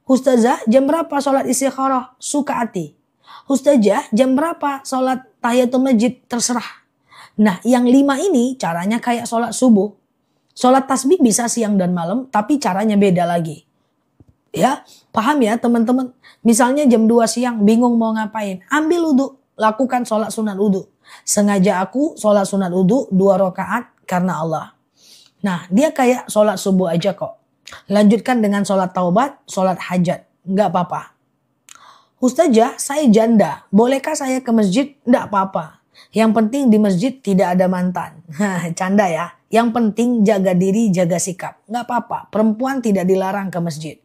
Ustazah, jam berapa sholat istikharah? Suka hati. Ustazah, jam berapa sholat tahiyatul masjid? Terserah. Nah, yang 5 ini caranya kayak sholat subuh. Sholat tasbih bisa siang dan malam, tapi caranya beda lagi. Ya, paham ya teman-teman? Misalnya jam 2 siang bingung mau ngapain. Ambil wudu, lakukan sholat sunat wudu. Sengaja aku sholat sunat wudu 2 rakaat karena Allah. Nah, dia kayak sholat subuh aja kok. Lanjutkan dengan sholat taubat, sholat hajat. Nggak apa-apa. Ustazah, saya janda. Bolehkah saya ke masjid? Nggak apa-apa. Yang penting di masjid tidak ada mantan. Canda ya. Yang penting jaga diri, jaga sikap. Nggak apa-apa. Perempuan tidak dilarang ke masjid.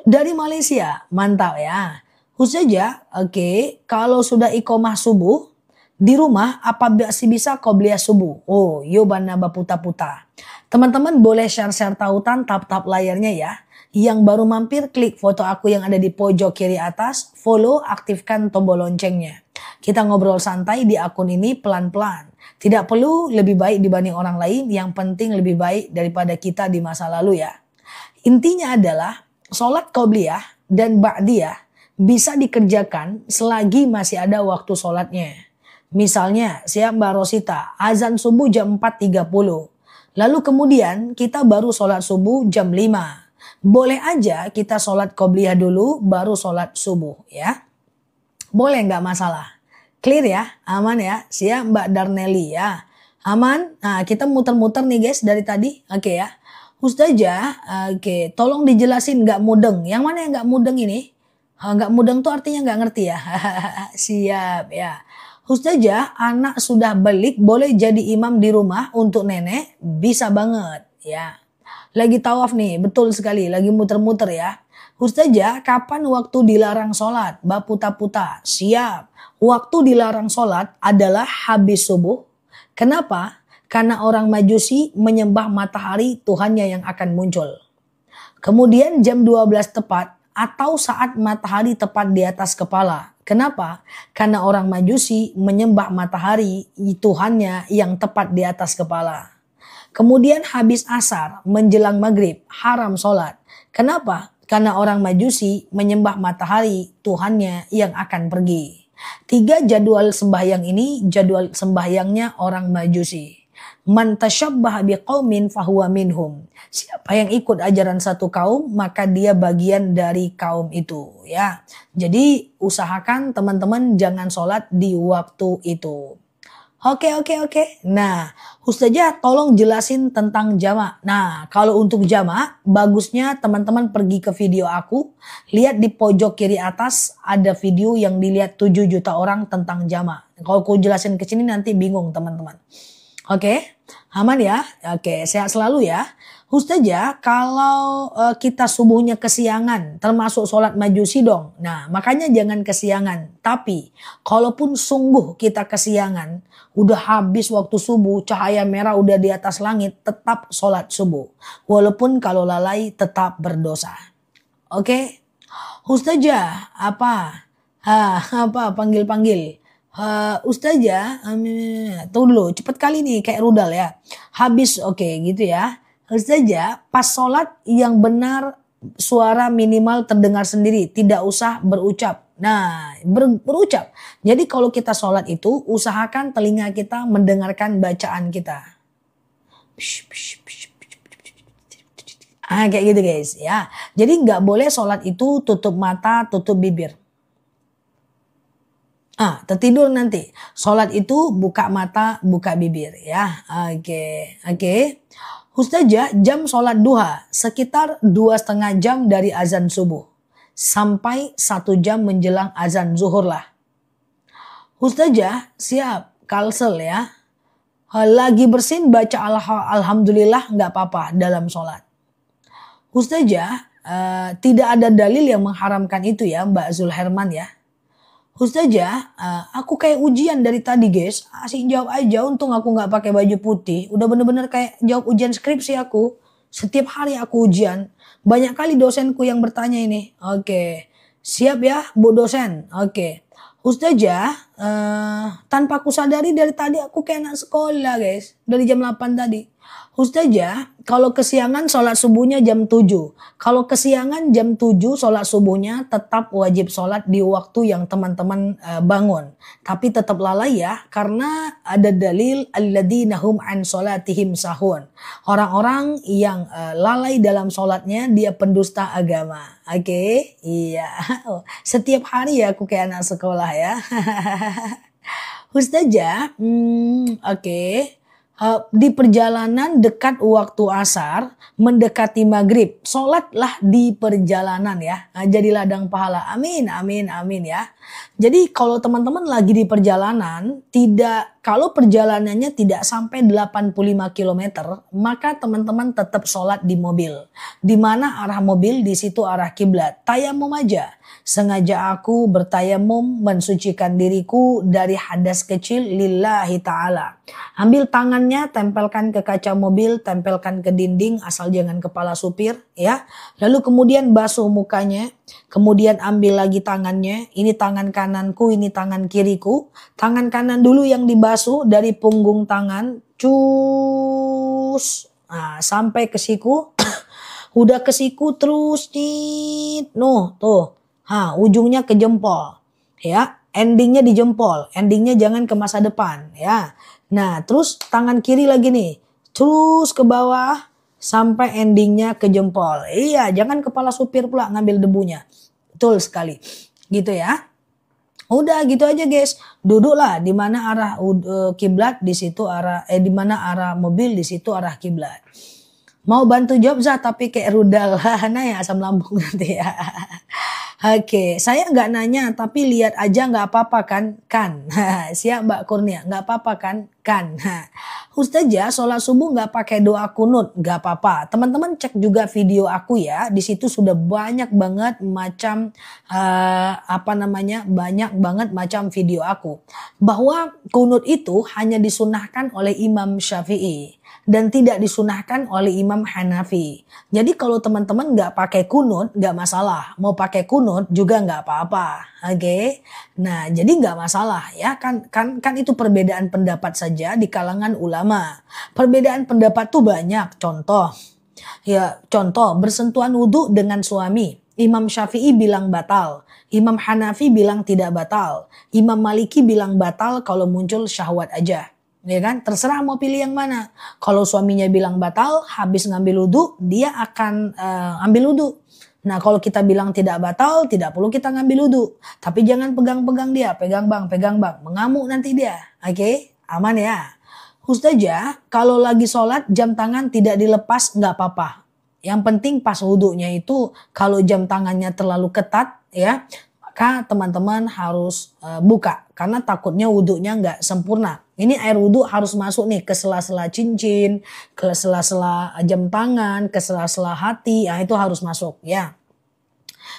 Dari Malaysia, mantap ya. Ustazah, oke, kalau sudah iqomah subuh, di rumah apa masih bisa qobliyah subuh? Oh, yo bana baputa-puta. Teman-teman boleh share-share tautan tap-tap layarnya ya. Yang baru mampir klik foto aku yang ada di pojok kiri atas, follow, aktifkan tombol loncengnya. Kita ngobrol santai di akun ini pelan-pelan. Tidak perlu lebih baik dibanding orang lain, yang penting lebih baik daripada kita di masa lalu ya. Intinya adalah sholat qobliyah dan ba'diyah bisa dikerjakan selagi masih ada waktu sholatnya. Misalnya, siap Mbak Rosita, azan subuh jam 4.30. Lalu kemudian kita baru sholat subuh jam 5. Boleh aja kita sholat qobliyah dulu baru sholat subuh ya. Boleh nggak masalah. Clear ya, aman ya. Siap Mbak Darneli ya. Aman. Nah kita muter-muter nih guys dari tadi. Oke ya. Ustazah, oke, tolong dijelasin nggak mudeng. Yang mana yang nggak mudeng ini? Nggak mudeng tuh artinya nggak ngerti ya. Siap ya. Ustazah, anak sudah balik boleh jadi imam di rumah untuk nenek? Bisa banget ya. Lagi tawaf nih, betul sekali. Lagi muter-muter ya. Ustazah, kapan waktu dilarang sholat? Baputa-puta, siap. Waktu dilarang sholat adalah habis subuh. Kenapa? Karena orang Majusi menyembah matahari Tuhannya yang akan muncul. Kemudian jam 12 tepat atau saat matahari tepat di atas kepala. Kenapa? Karena orang Majusi menyembah matahari Tuhannya yang tepat di atas kepala. Kemudian habis asar menjelang maghrib haram sholat. Kenapa? Karena orang Majusi menyembah matahari Tuhannya yang akan pergi. 3 jadwal sembahyang ini jadwal sembahyangnya orang Majusi. Man tashabbaha biqaumin fahuwa minhum. Siapa yang ikut ajaran satu kaum maka dia bagian dari kaum itu ya. Jadi usahakan teman-teman jangan sholat di waktu itu. Oke. Nah, Ustazah tolong jelasin tentang jamak. Nah, kalau untuk jamak bagusnya teman-teman pergi ke video aku. Lihat di pojok kiri atas ada video yang dilihat 7 juta orang tentang jamak. Kalau aku jelasin ke sini nanti bingung teman-teman. Oke, aman ya? Oke, sehat selalu ya. Ustazah, kalau kita subuhnya kesiangan, termasuk sholat Majusi dong. Nah, makanya jangan kesiangan. Tapi, kalaupun sungguh kita kesiangan, udah habis waktu subuh, cahaya merah udah di atas langit, tetap sholat subuh. Walaupun kalau lalai, tetap berdosa. Oke? Ustazah, apa? Panggil-panggil. Ustazah, tuh dulu, cepet kali nih kayak rudal ya. Habis, oke gitu ya. Ustazah, pas sholat yang benar suara minimal terdengar sendiri, tidak usah berucap. Nah, berucap. Jadi kalau kita sholat itu, usahakan telinga kita mendengarkan bacaan kita. Kayak gitu guys ya. Jadi nggak boleh sholat itu tutup mata, tutup bibir. Tertidur nanti. Sholat itu buka mata, buka bibir ya. Oke. Ustazah, jam sholat duha sekitar 2,5 jam dari azan subuh. Sampai 1 jam menjelang azan zuhur lah. Ustazah, siap. Kalsel ya. Lagi bersin baca alhamdulillah nggak apa-apa dalam sholat. Ustazah, tidak ada dalil yang mengharamkan itu ya Mbak Zulherman ya. Ustazah, aku kayak ujian dari tadi guys. Asik jawab aja, untung aku nggak pakai baju putih. Udah bener-bener kayak jawab ujian skripsi aku. Setiap hari aku ujian. Banyak kali dosenku yang bertanya ini. Oke, siap ya Bu dosen. Oke. Ustazah, tanpa aku sadari dari tadi aku kayak anak sekolah guys. Dari jam 8 tadi. Ustazah, kalau kesiangan sholat subuhnya jam 7. Kalau kesiangan jam 7 sholat subuhnya tetap wajib sholat di waktu yang teman-teman bangun. Tapi tetap lalai ya, karena ada dalil alladzina hum an sholatihim sahun. Orang-orang yang lalai dalam sholatnya dia pendusta agama. Oke? Iya. Setiap hari ya aku kayak anak sekolah ya. Ustazah, oke. Di perjalanan dekat waktu asar, mendekati maghrib, sholatlah di perjalanan ya. Jadi ladang pahala. Amin, amin, amin ya. Jadi kalau teman-teman lagi di perjalanan, kalau perjalanannya tidak sampai 85 km, maka teman-teman tetap sholat di mobil. Di mana arah mobil, di situ arah kiblat. Tayamum aja. Sengaja aku bertayamum mensucikan diriku dari hadas kecil lillahi ta'ala. Ambil tangannya, tempelkan ke kaca mobil, tempelkan ke dinding, asal jangan kepala supir ya. Lalu kemudian basuh mukanya, kemudian ambil lagi tangannya, ini tangan kananku, ini tangan kiriku. Tangan kanan dulu yang dibasuh dari punggung tangan, cus, sampai ke siku. Udah ke siku terus nih, tuh. Ujungnya ke jempol ya, endingnya di jempol, endingnya jangan ke masa depan ya. Nah terus tangan kiri lagi nih, terus ke bawah sampai endingnya ke jempol. Iya, jangan kepala supir pula ngambil debunya. Betul sekali gitu ya. Udah gitu aja guys, duduklah di mana arah kiblat, di situ di mana arah mobil, di situ arah kiblat. Mau bantu jawab Zah tapi kayak rudal. Nah ya asam lambung nanti ya. Oke, saya nggak nanya tapi lihat aja nggak apa-apa kan? Siap Mbak Kurnia, nggak apa-apa kan? Ustazah, sholat subuh nggak pakai doa kunut, nggak apa-apa. Teman-teman cek juga video aku ya, di situ sudah banyak banget macam banyak banget macam video aku. Bahwa kunut itu hanya disunahkan oleh Imam Syafi'i dan tidak disunahkan oleh Imam Hanafi. Jadi kalau teman-teman nggak pakai kunut nggak masalah, mau pakai kunut juga nggak apa-apa, oke? Nah jadi nggak masalah ya, kan itu perbedaan pendapat saja di kalangan ulama. Perbedaan pendapat tuh banyak. Contoh bersentuhan wudhu dengan suami. Imam Syafi'i bilang batal, Imam Hanafi bilang tidak batal, Imam Maliki bilang batal kalau muncul syahwat aja. Ya kan, terserah mau pilih yang mana. Kalau suaminya bilang batal, habis ngambil wudhu, dia akan ambil wudhu. Nah kalau kita bilang tidak batal, tidak perlu kita ngambil wudhu. Tapi jangan pegang-pegang dia, pegang bang, mengamuk nanti dia. Oke, aman ya. Ustazah, kalau lagi sholat jam tangan tidak dilepas nggak apa-apa. Yang penting pas wudhunya itu kalau jam tangannya terlalu ketat ya, maka teman-teman harus buka karena takutnya wudhunya nggak sempurna. Ini air wudhu harus masuk nih ke sela-sela cincin, ke sela-sela jam tangan, ke sela-sela hati, itu harus masuk ya.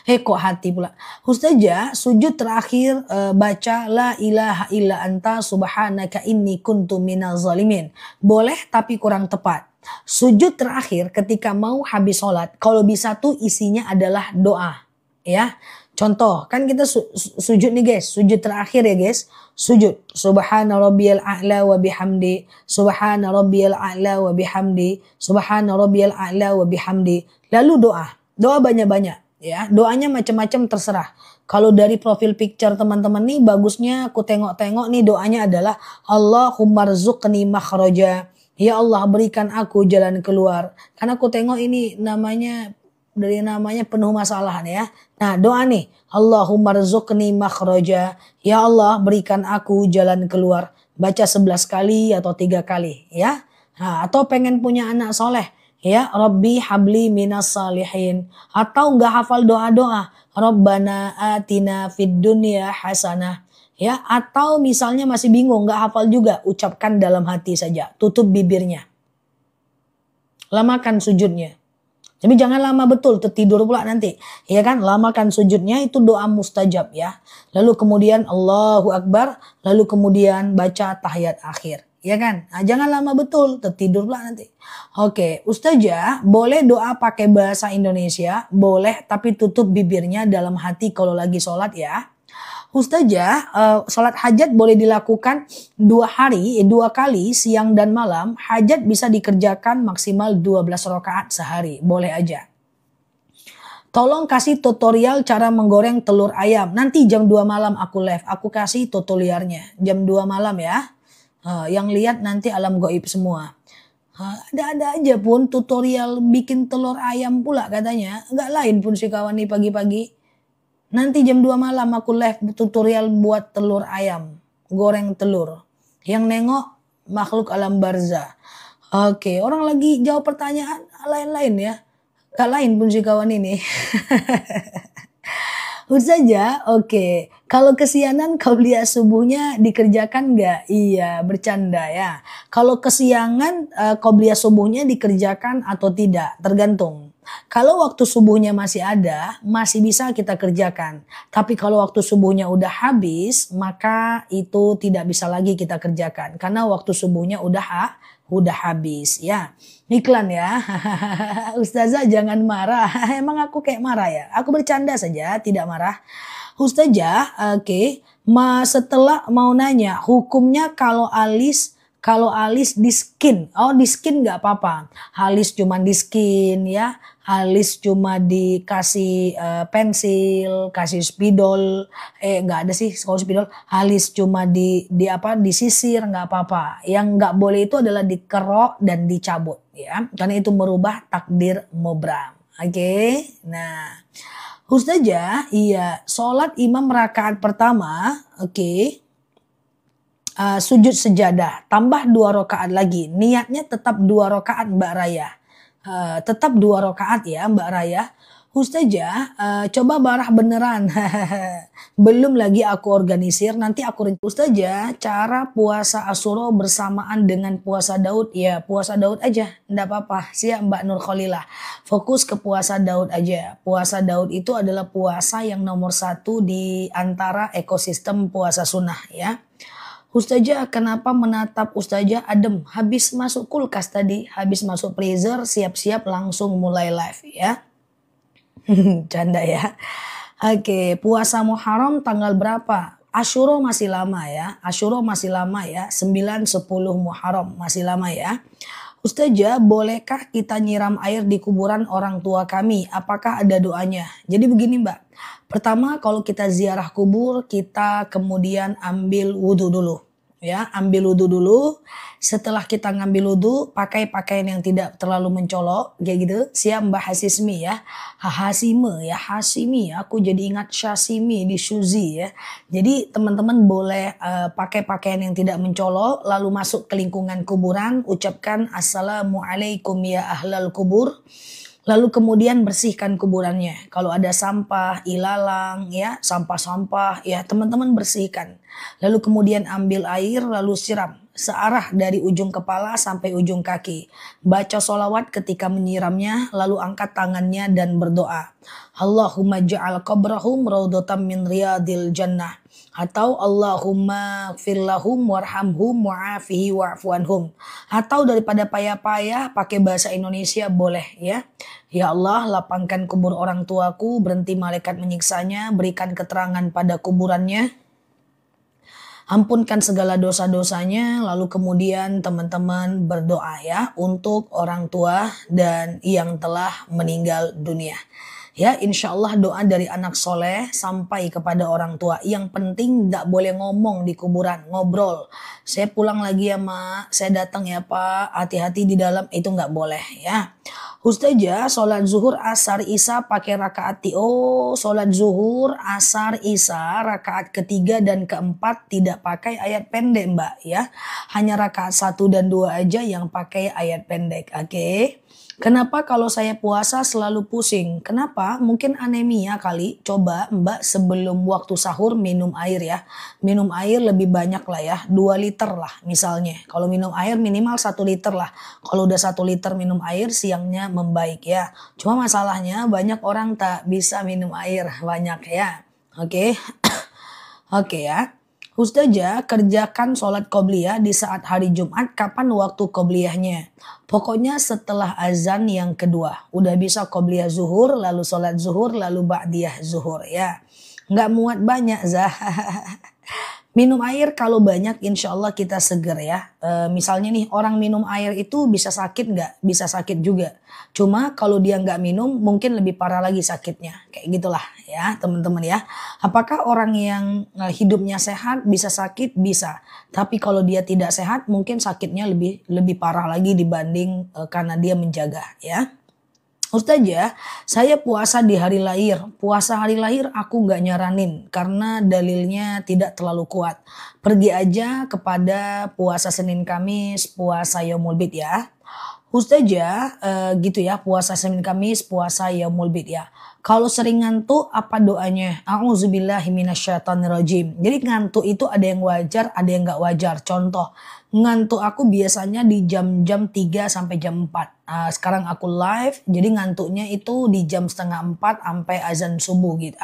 Kok hati pula. Ustazah, sujud terakhir baca la ilaha illa anta subhanaka inni kuntu minaz zalimin. Boleh tapi kurang tepat. Sujud terakhir ketika mau habis sholat, kalau bisa tuh isinya adalah doa ya. Contoh, kan kita sujud nih guys, sujud terakhir ya guys. Sujud, subhana rabbiyal a'la wa bihamdi, subhana rabbiyal a'la wa bihamdi, subhana rabbiyal a'la wa bihamdi. Lalu doa banyak-banyak ya. Doanya macam-macam terserah. Kalau dari profil picture teman-teman nih bagusnya aku tengok-tengok nih doanya adalah Allahumma rzuqni makhraja. Ya Allah berikan aku jalan keluar. Karena aku tengok ini namanya dari namanya penuh masalah nih ya. Nah doa nih, Allahumma rzuqni makhraja, ya Allah berikan aku jalan keluar. Baca 11 kali atau 3 kali ya. Nah, atau pengen punya anak soleh, ya Rabbi habli minas salihin. Atau nggak hafal doa-doa, Rabbana atina fid dunya hasanah. Ya, atau misalnya masih bingung nggak hafal juga, ucapkan dalam hati saja, tutup bibirnya, lamakan sujudnya. Tapi jangan lama betul, tertidur pula nanti. Ya kan, lamakan sujudnya, itu doa mustajab ya. Lalu kemudian Allahu Akbar, lalu kemudian baca tahiyat akhir. Ya kan, nah, jangan lama betul, tertidur pula nanti. Oke, Ustazah boleh doa pakai bahasa Indonesia? Boleh, tapi tutup bibirnya dalam hati kalau lagi sholat ya. Ustazah, sholat hajat boleh dilakukan 2 kali siang dan malam. Hajat bisa dikerjakan maksimal 12 rakaat sehari. Boleh aja. Tolong kasih tutorial cara menggoreng telur ayam. Nanti jam 2 malam aku live. Aku kasih tutorialnya. Jam 2 malam ya. Yang lihat nanti alam gaib semua. Ada-ada aja pun tutorial bikin telur ayam pula katanya. Enggak lain pun si kawan nih pagi-pagi. Nanti jam 2 malam aku live tutorial buat telur ayam. Goreng telur. Yang nengok makhluk alam barzah. Oke, orang lagi jawab pertanyaan lain-lain ya. Gak lain pun si kawan ini. Ustazah, oke. Kalau kesiangan qabliyah subuhnya dikerjakan nggak? Iya, bercanda ya. Kalau kesiangan qabliyah subuhnya dikerjakan atau tidak? Tergantung. Kalau waktu subuhnya masih ada, masih bisa kita kerjakan. Tapi kalau waktu subuhnya udah habis, maka itu tidak bisa lagi kita kerjakan. Karena waktu subuhnya udah habis ya. Iklan ya. Ustazah jangan marah. Emang aku kayak marah ya? Aku bercanda saja, tidak marah. Ustazah, oke. Setelah mau nanya, hukumnya kalau alis di skin. Oh, di skin nggak apa-apa. Alis cuma di skin ya. Alis cuma dikasih pensil, kasih spidol. Nggak ada sih kalau spidol. Alis cuma disisir, nggak apa-apa. Yang nggak boleh itu adalah dikerok dan dicabut ya. Karena itu merubah takdir mubram. Oke. Nah, Ustazah, iya, sholat imam rakaat pertama, oke. Sujud sejadah, tambah 2 rakaat lagi. Niatnya tetap 2 rakaat Mbak Raya. Tetap 2 rakaat ya Mbak Raya. Ustazah, coba barah beneran. Belum lagi aku organisir, nanti aku Ustazah, cara puasa Asyura bersamaan dengan puasa Daud. Ya, puasa Daud aja, enggak apa-apa. Siap Mbak Nur Khalilah. Fokus ke puasa Daud aja. Puasa Daud itu adalah puasa yang nomor 1 di antara ekosistem puasa sunnah ya. Ustazah, kenapa menatap Ustazah adem? Habis masuk kulkas tadi, habis masuk freezer, siap-siap langsung mulai live ya. Canda ya. Oke, puasa Muharram tanggal berapa? Asyura masih lama ya. Asyura masih lama ya. 9, 10 Muharram masih lama ya. Ustazah, bolehkah kita nyiram air di kuburan orang tua kami? Apakah ada doanya? Jadi begini Mbak. Pertama, kalau kita ziarah kubur, kita kemudian ambil wudhu dulu. Ya, ambil wudhu dulu. Setelah kita ngambil wudhu, pakai pakaian yang tidak terlalu mencolok, kayak gitu. Siap Mbak Hasismi ya. Hasime ya, Hasimi. Aku jadi ingat Syasimi di Suzy ya. Jadi teman-teman boleh pakai pakaian yang tidak mencolok, lalu masuk ke lingkungan kuburan, ucapkan Assalamualaikum ya ahlal kubur. Lalu kemudian bersihkan kuburannya. Kalau ada sampah, ilalang, ya, sampah-sampah, ya teman-teman bersihkan. Lalu kemudian ambil air, lalu siram. Searah dari ujung kepala sampai ujung kaki. Baca sholawat ketika menyiramnya, lalu angkat tangannya dan berdoa. Allahumma ja'al qabrahum raudhatam min riyadil jannah. Atau Allahumma gfirlahum warhamhum wa'afihi wa'fuanhum. Atau daripada payah-payah pakai bahasa Indonesia boleh ya. Ya Allah, lapangkan kubur orang tuaku, berhenti malaikat menyiksanya, berikan keterangan pada kuburannya. Ampunkan segala dosa-dosanya, lalu kemudian teman-teman berdoa ya untuk orang tua dan yang telah meninggal dunia. Ya, insya Allah doa dari anak soleh sampai kepada orang tua. Yang penting tidak boleh ngomong di kuburan, ngobrol. Saya pulang lagi ya mak, saya datang ya pak, hati-hati di dalam, itu nggak boleh ya. Ustazah, sholat zuhur, asar, isya pakai rakaat oh, sholat zuhur, asar, isya rakaat ketiga dan keempat tidak pakai ayat pendek mbak ya. Hanya rakaat 1 dan 2 aja yang pakai ayat pendek. Oke. Kenapa kalau saya puasa selalu pusing? Kenapa? Mungkin anemia kali. Coba mbak sebelum waktu sahur minum air ya. Minum air lebih banyak lah ya. 2 liter lah misalnya. Kalau minum air minimal 1 liter lah. Kalau udah 1 liter minum air siangnya membaik ya. Cuma masalahnya banyak orang tak bisa minum air banyak ya. Oke. Oke ya. Ustazah, kerjakan sholat qobliyah di saat hari Jumat, kapan waktu qobliyahnya? Pokoknya setelah azan yang kedua. Udah bisa qobliyah zuhur, lalu sholat zuhur, lalu ba'diyah zuhur ya. Nggak muat banyak, Zah. Minum air kalau banyak insya Allah kita seger ya. Misalnya nih orang minum air itu bisa sakit nggak? Bisa sakit juga. Cuma kalau dia nggak minum mungkin lebih parah lagi sakitnya. Kayak gitulah ya teman-teman ya. Apakah orang yang hidupnya sehat bisa sakit? Bisa. Tapi kalau dia tidak sehat mungkin sakitnya lebih parah lagi dibanding karena dia menjaga ya. Ustazah, saya puasa di hari lahir. Puasa hari lahir aku nggak nyaranin karena dalilnya tidak terlalu kuat. Pergi aja kepada puasa Senin Kamis, puasa Yaumul Bid ya. Ustazah, gitu ya, puasa Senin Kamis, puasa Yaumul Bid ya. Kalau sering ngantuk apa doanya? A'udzubillahi minasyaitonirrajim. Jadi ngantuk itu ada yang wajar, ada yang nggak wajar. Contoh, ngantuk aku biasanya di jam-jam 3 sampai jam 4. Sekarang aku live, jadi ngantuknya itu di jam setengah 4 sampai azan subuh gitu.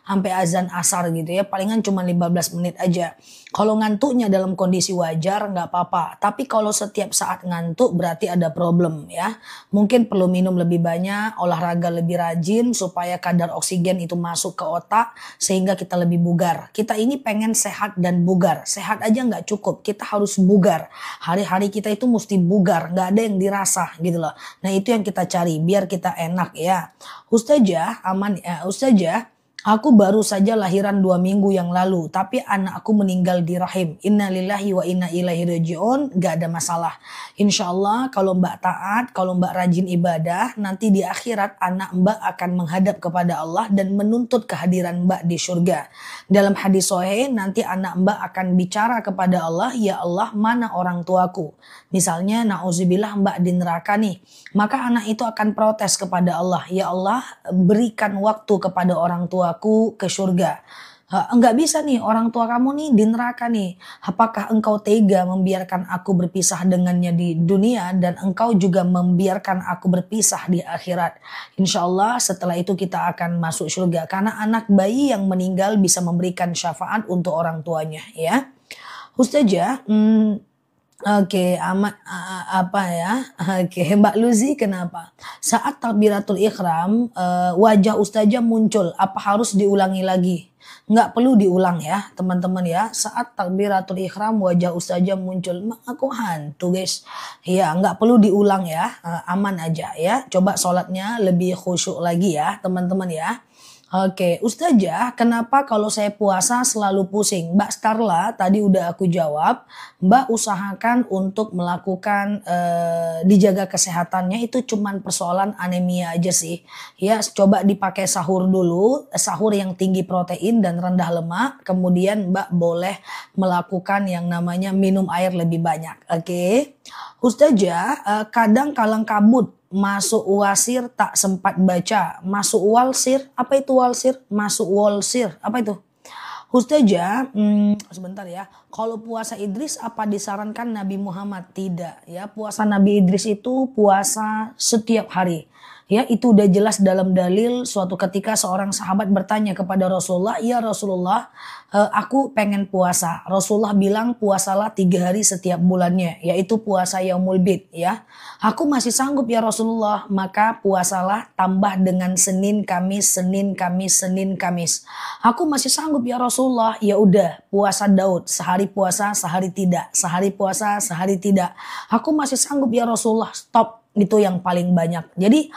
Sampai azan asar gitu ya. Palingan cuma 15 menit aja. Kalau ngantuknya dalam kondisi wajar nggak apa-apa. Tapi kalau setiap saat ngantuk berarti ada problem ya. Mungkin perlu minum lebih banyak, olahraga lebih rajin supaya kadar oksigen itu masuk ke otak sehingga kita lebih bugar. Kita ini pengen sehat dan bugar. Sehat aja nggak cukup, kita harus bugar. Hari-hari kita itu mesti bugar, nggak ada yang dirasa gitu loh. Nah itu yang kita cari biar kita enak ya. Ustazah, aman ya. Ustazah, aku baru saja lahiran 2 minggu yang lalu, tapi anakku meninggal di rahim. Innalillahi wa inna ilaihi raji'un, gak ada masalah. Insya Allah kalau mbak taat, kalau mbak rajin ibadah, nanti di akhirat anak mbak akan menghadap kepada Allah dan menuntut kehadiran mbak di surga. Dalam hadis sahih nanti anak mbak akan bicara kepada Allah, ya Allah mana orang tuaku? Misalnya na'udzubillah mbak di neraka nih, maka anak itu akan protes kepada Allah, ya Allah berikan waktu kepada orang tuaku ke surga. Enggak bisa nih orang tua kamu nih di neraka nih. Apakah engkau tega membiarkan aku berpisah dengannya di dunia dan engkau juga membiarkan aku berpisah di akhirat. Insya Allah setelah itu kita akan masuk surga. Karena anak bayi yang meninggal bisa memberikan syafaat untuk orang tuanya ya. Ustazah, Oke, amat apa ya? Oke, Mbak Luzi kenapa? Saat takbiratul ihram wajah ustazah muncul, apa harus diulangi lagi? Nggak perlu diulang ya, teman-teman ya. Saat takbiratul ihram wajah ustazah muncul, aku hantu guys. Ya, nggak perlu diulang ya, aman aja ya. Coba sholatnya lebih khusyuk lagi ya, teman-teman ya. Oke, Ustazah, kenapa kalau saya puasa selalu pusing? Mbak Starla tadi udah aku jawab, Mbak usahakan untuk melakukan dijaga kesehatannya itu cuman persoalan anemia aja sih. Ya, coba dipakai sahur dulu, sahur yang tinggi protein dan rendah lemak, kemudian Mbak boleh melakukan yang namanya minum air lebih banyak. Oke. Ustazah, kadang kalang kabut. Masuk wasir tak sempat baca. Masuk walsir, apa itu walsir? Masuk walsir, apa itu? Ustazah, sebentar ya. Kalau puasa Idris apa disarankan Nabi Muhammad? Tidak ya. Puasa Nabi Idris itu puasa setiap hari. Ya, itu udah jelas dalam dalil. Suatu ketika seorang sahabat bertanya kepada Rasulullah, ya Rasulullah, aku pengen puasa. Rasulullah bilang puasalah 3 hari setiap bulannya, yaitu puasa Yaumul Bid ya. Aku masih sanggup ya Rasulullah, maka puasalah tambah dengan Senin, Kamis, Senin, Kamis, Senin, Kamis. Aku masih sanggup ya Rasulullah, ya udah puasa Daud, sehari puasa, sehari tidak, sehari puasa, sehari tidak. Aku masih sanggup ya Rasulullah, stop. Itu yang paling banyak. Jadi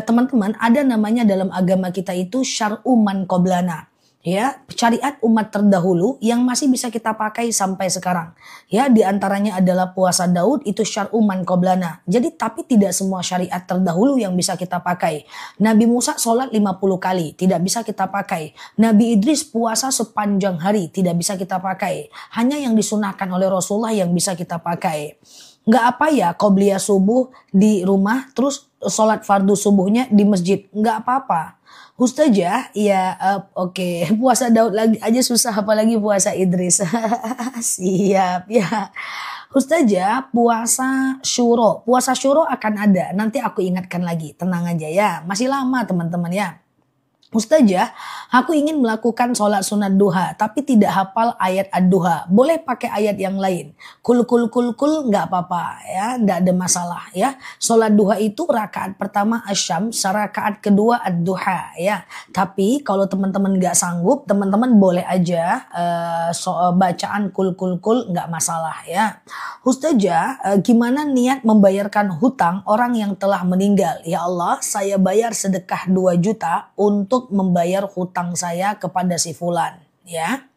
teman-teman ada namanya dalam agama kita itu syar'u man qoblana. Ya, syariat umat terdahulu yang masih bisa kita pakai sampai sekarang. Ya, di antaranya adalah puasa Daud, itu syar'u man qablana. Jadi tapi tidak semua syariat terdahulu yang bisa kita pakai. Nabi Musa sholat 50 kali, tidak bisa kita pakai. Nabi Idris puasa sepanjang hari, tidak bisa kita pakai. Hanya yang disunahkan oleh Rasulullah yang bisa kita pakai. Nggak apa ya qobliyah subuh di rumah terus sholat fardu subuhnya di masjid, nggak apa-apa. Ustazah, ya oke. Puasa Daud lagi aja susah apalagi puasa Idris. Siap ya. Ustazah, puasa syuro. Puasa syuro akan ada. Nanti aku ingatkan lagi. Tenang aja ya. Masih lama teman-teman ya. Ustazah, aku ingin melakukan sholat sunat duha, tapi tidak hafal ayat ad-duha. Boleh pakai ayat yang lain. Kul kul kul kul nggak apa-apa ya, nggak ada masalah ya. Sholat duha itu rakaat pertama asyams, rakaat kedua ad-duha ya. Tapi kalau teman-teman nggak sanggup, teman-teman boleh aja bacaan kul kul kul nggak masalah ya. Ustazah, gimana niat membayarkan hutang orang yang telah meninggal? Ya Allah, saya bayar sedekah 2 juta untuk membayar hutang saya kepada si fulan ya.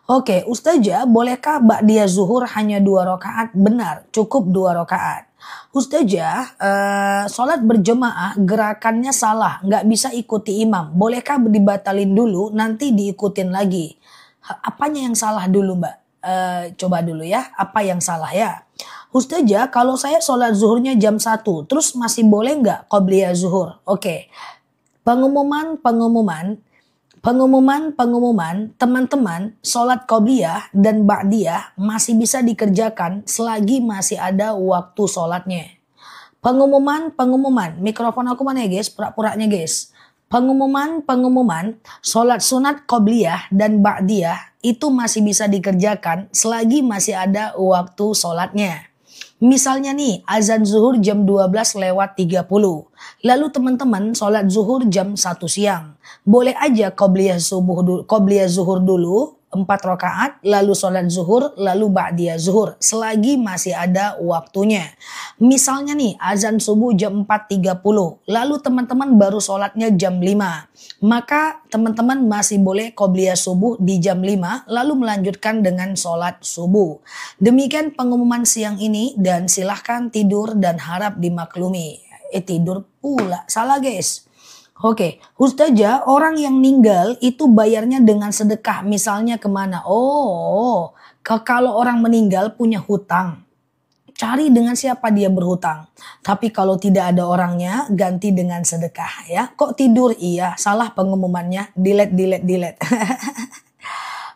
Oke, Ustazah, bolehkah ba'diyah zuhur hanya 2 rakaat? Benar, cukup 2 rakaat. Ustazah, sholat berjemaah gerakannya salah, nggak bisa ikuti imam. Bolehkah dibatalin dulu, nanti diikutin lagi? Apanya yang salah dulu, Mbak? Coba dulu ya, apa yang salah ya? Ustazah, kalau saya sholat zuhurnya jam 1, terus masih boleh nggak qobliyah zuhur? Oke. Pengumuman, teman-teman, sholat qobliyah dan ba'diyah masih bisa dikerjakan selagi masih ada waktu sholatnya. Pengumuman, mikrofon aku mana ya guys, pura-puranya guys. Pengumuman, sholat sunat qobliyah dan ba'diyah itu masih bisa dikerjakan selagi masih ada waktu sholatnya. Misalnya nih, azan zuhur jam 12:30. Lalu teman-teman sholat zuhur jam 1 siang. Boleh aja qobliyah zuhur dulu 4 rakaat, lalu sholat zuhur, lalu ba'diyah zuhur. Selagi masih ada waktunya. Misalnya nih, azan subuh jam 4:30. Lalu teman-teman baru sholatnya jam 5. Maka teman-teman masih boleh qobliyah subuh di jam 5 lalu melanjutkan dengan sholat subuh. Demikian pengumuman siang ini dan silahkan tidur dan harap dimaklumi. Tidur pula, salah guys. Oke, Ustazah, orang yang meninggal itu bayarnya dengan sedekah, misalnya kemana? Oh, kalau orang meninggal punya hutang, cari dengan siapa dia berhutang. Tapi kalau tidak ada orangnya, ganti dengan sedekah ya. Kok tidur? Iya, salah pengumumannya. Delete.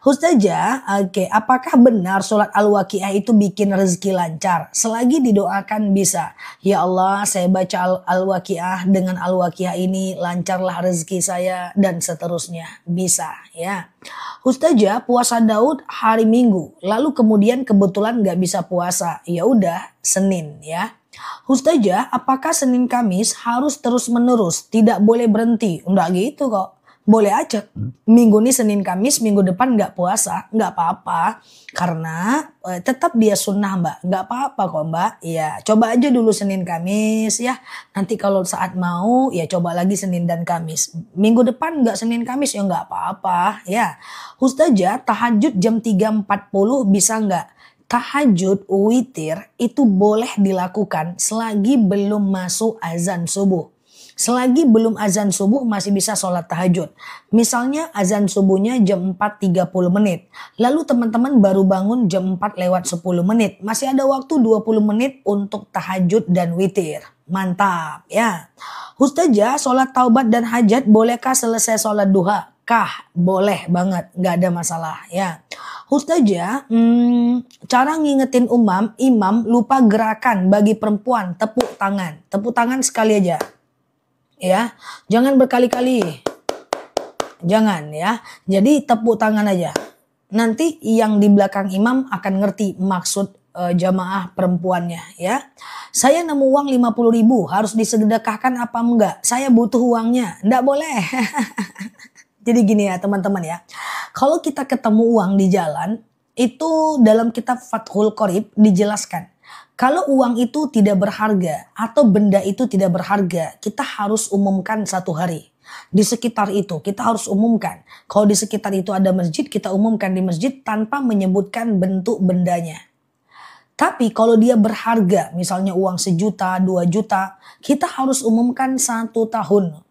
Ustazah, oke, apakah benar sholat al-waqiah itu bikin rezeki lancar? Selagi didoakan bisa. Ya Allah, saya baca al-waqiah, dengan al-waqiah ini lancarlah rezeki saya dan seterusnya. Bisa ya. Ustazah, puasa Daud hari Minggu, lalu kemudian kebetulan gak bisa puasa. Ya udah, Senin ya. Ustazah, apakah Senin Kamis harus terus menerus, tidak boleh berhenti? Enggak gitu kok. Boleh aja. Minggu ini Senin Kamis, minggu depan nggak puasa, nggak apa-apa. Karena tetap dia sunnah mbak, nggak apa-apa kok mbak. Ya coba aja dulu Senin Kamis ya. Nanti kalau saat mau ya coba lagi Senin dan Kamis. Minggu depan nggak Senin Kamis ya nggak apa-apa ya. Ustazah, tahajud jam 3.40 bisa nggak? Tahajud witir itu boleh dilakukan selagi belum masuk azan subuh. Selagi belum azan subuh masih bisa sholat tahajud. Misalnya azan subuhnya jam 4.30 menit. Lalu teman-teman baru bangun jam 4:10. Masih ada waktu 20 menit untuk tahajud dan witir. Mantap ya. Ustazah, sholat taubat dan hajat bolehkah selesai sholat duha? Kah? Boleh banget. Gak ada masalah ya. Ustazah, cara ngingetin imam lupa gerakan bagi perempuan, tepuk tangan. Tepuk tangan sekali aja. Ya, jangan berkali-kali. Jangan ya. Jadi tepuk tangan aja. Nanti yang di belakang imam akan ngerti maksud jamaah perempuannya ya. Saya nemu uang 50.000, harus disedekahkan apa enggak? Saya butuh uangnya. Enggak boleh. Jadi gini ya teman-teman ya. Kalau kita ketemu uang di jalan, itu dalam kitab Fathul Qorib dijelaskan. Kalau uang itu tidak berharga atau benda itu tidak berharga, kita harus umumkan 1 hari. Di sekitar itu kita harus umumkan. Kalau di sekitar itu ada masjid, kita umumkan di masjid tanpa menyebutkan bentuk bendanya. Tapi kalau dia berharga, misalnya uang 1 juta, 2 juta, kita harus umumkan 1 tahun.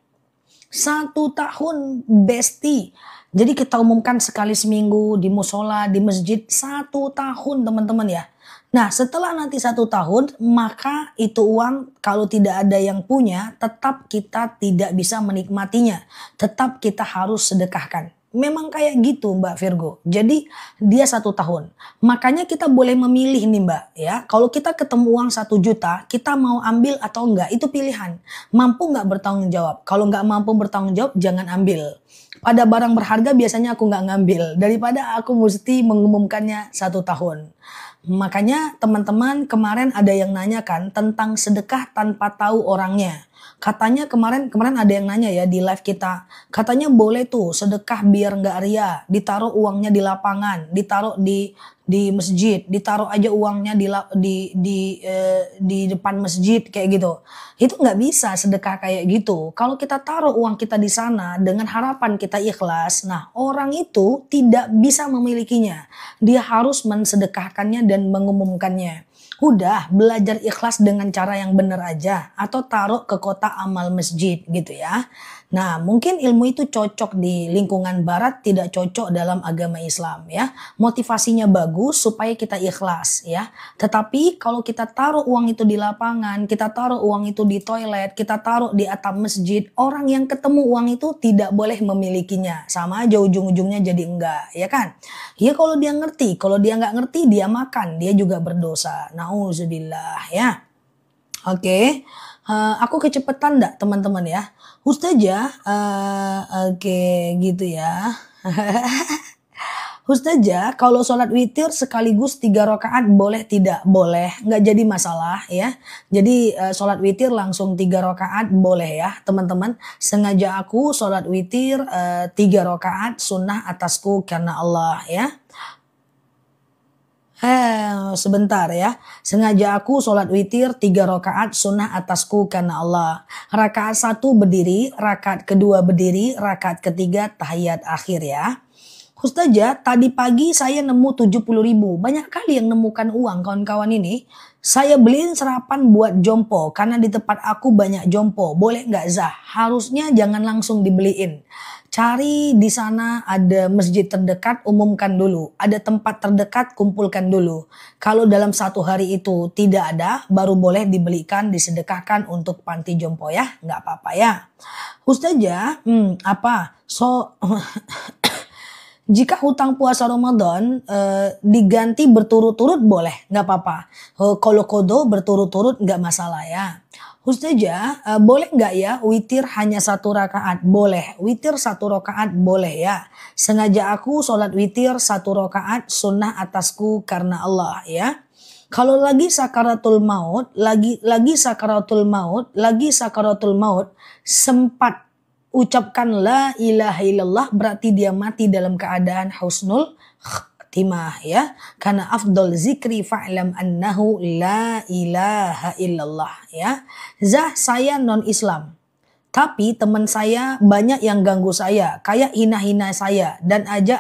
1 tahun besti. Jadi kita umumkan sekali seminggu di musola, di masjid, 1 tahun teman-teman ya. Nah setelah nanti 1 tahun, maka itu uang kalau tidak ada yang punya, tetap kita tidak bisa menikmatinya. Tetap kita harus sedekahkan. Memang kayak gitu Mbak Virgo. Jadi dia 1 tahun. Makanya kita boleh memilih nih Mbak ya. Kalau kita ketemu uang 1 juta, kita mau ambil atau enggak, itu pilihan. Mampu nggak bertanggung jawab. Kalau nggak mampu bertanggung jawab, jangan ambil. Pada barang berharga biasanya aku nggak ngambil. Daripada aku mesti mengumumkannya 1 tahun. Makanya teman-teman kemarin ada yang nanyakan tentang sedekah tanpa tahu orangnya. Katanya kemarin ada yang nanya ya di live kita. Katanya boleh tuh sedekah biar nggak ria. Ditaruh uangnya di lapangan, ditaruh di masjid, ditaruh aja uangnya di depan masjid kayak gitu. Itu nggak bisa sedekah kayak gitu. Kalau kita taruh uang kita di sana dengan harapan kita ikhlas, nah orang itu tidak bisa memilikinya. Dia harus mensedekahkannya dan mengumumkannya. Udah belajar ikhlas dengan cara yang benar aja atau taruh ke kotak amal masjid gitu ya. Nah mungkin ilmu itu cocok di lingkungan barat, tidak cocok dalam agama Islam ya. Motivasinya bagus supaya kita ikhlas ya. Tetapi kalau kita taruh uang itu di lapangan, kita taruh uang itu di toilet, kita taruh di atap masjid, orang yang ketemu uang itu tidak boleh memilikinya. Sama aja ujung-ujungnya jadi enggak ya kan. Ya kalau dia ngerti, kalau dia nggak ngerti dia makan, dia juga berdosa. Nauzubillah ya. Oke. Aku kecepatan enggak teman-teman ya? Ustazah, oke gitu ya. Ustazah, kalau sholat witir sekaligus 3 rakaat boleh tidak? Boleh, nggak jadi masalah ya. Jadi sholat witir langsung 3 rakaat boleh ya teman-teman. Sengaja aku sholat witir 3 rakaat sunnah atasku karena Allah ya. Sebentar ya. Sengaja aku sholat witir 3 rakaat sunnah atasku karena Allah. Rakaat 1 berdiri, rakaat kedua berdiri, rakaat ketiga tahiyat akhir ya. Ustazah, tadi pagi saya nemu 70.000. Banyak kali yang nemukan uang kawan-kawan ini. Saya beliin serapan buat jompo karena di tempat aku banyak jompo. Boleh nggak Zah? Harusnya jangan langsung dibeliin. Cari di sana ada masjid terdekat, umumkan dulu. Ada tempat terdekat, kumpulkan dulu. Kalau dalam 1 hari itu tidak ada, baru boleh dibelikan, disedekahkan untuk panti jompo ya. Nggak apa-apa ya. Ustazah, jika hutang puasa Ramadan diganti berturut-turut boleh, nggak apa-apa. Kalau kodo berturut-turut nggak masalah ya. Ustazah, boleh nggak ya witir hanya 1 rakaat? Boleh. Witir 1 rakaat boleh ya. Sengaja aku sholat witir 1 rakaat sunnah atasku karena Allah ya. Kalau lagi sakaratul maut, lagi sakaratul maut, sempat ucapkan la ilaha illallah, berarti dia mati dalam keadaan husnul khatimah ya. Karena afdol zikri fa'lam annahu la ilaha illallah ya. Zah, saya non Islam. Tapi teman saya banyak yang ganggu saya, kayak hina-hina saya dan aja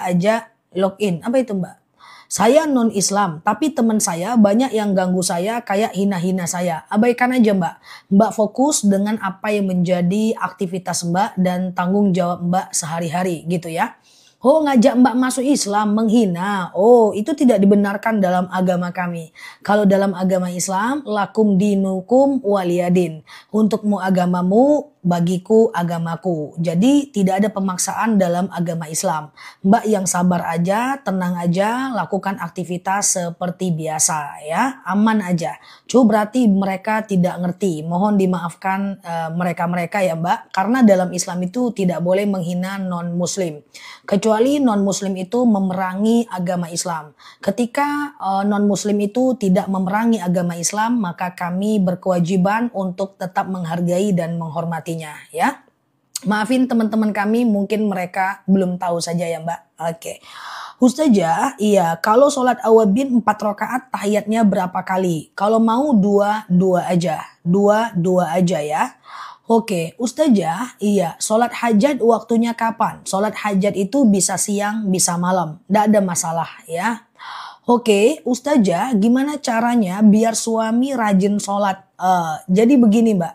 login. Apa itu Mbak? Saya non Islam, tapi teman saya banyak yang ganggu saya kayak hina-hina saya. Abaikan aja Mbak. Mbak fokus dengan apa yang menjadi aktivitas Mbak dan tanggung jawab Mbak sehari-hari gitu ya. Oh, ngajak Mbak masuk Islam, menghina. Oh, itu tidak dibenarkan dalam agama kami. Kalau dalam agama Islam, lakum dinukum waliyadin. Untukmu agamamu, bagiku agamaku. Jadi tidak ada pemaksaan dalam agama Islam. Mbak yang sabar aja, tenang aja, lakukan aktivitas seperti biasa ya. Aman aja. Berarti mereka tidak ngerti. Mohon dimaafkan mereka-mereka ya Mbak. Karena dalam Islam itu tidak boleh menghina non-muslim. Kecuali non-muslim itu memerangi agama Islam. Ketika non-muslim itu tidak memerangi agama Islam, maka kami berkewajiban untuk tetap menghargai dan menghormatinya ya. Maafin teman-teman kami, mungkin mereka belum tahu saja ya Mbak. Oke. Ustazah, iya, kalau sholat awabin 4 rakaat tahiyatnya berapa kali? Kalau mau 2 aja. 2 aja ya. Oke, Ustazah, iya, sholat hajat waktunya kapan? Sholat hajat itu bisa siang, bisa malam, tidak ada masalah ya. Oke, Ustazah, gimana caranya biar suami rajin sholat? Jadi begini Mbak,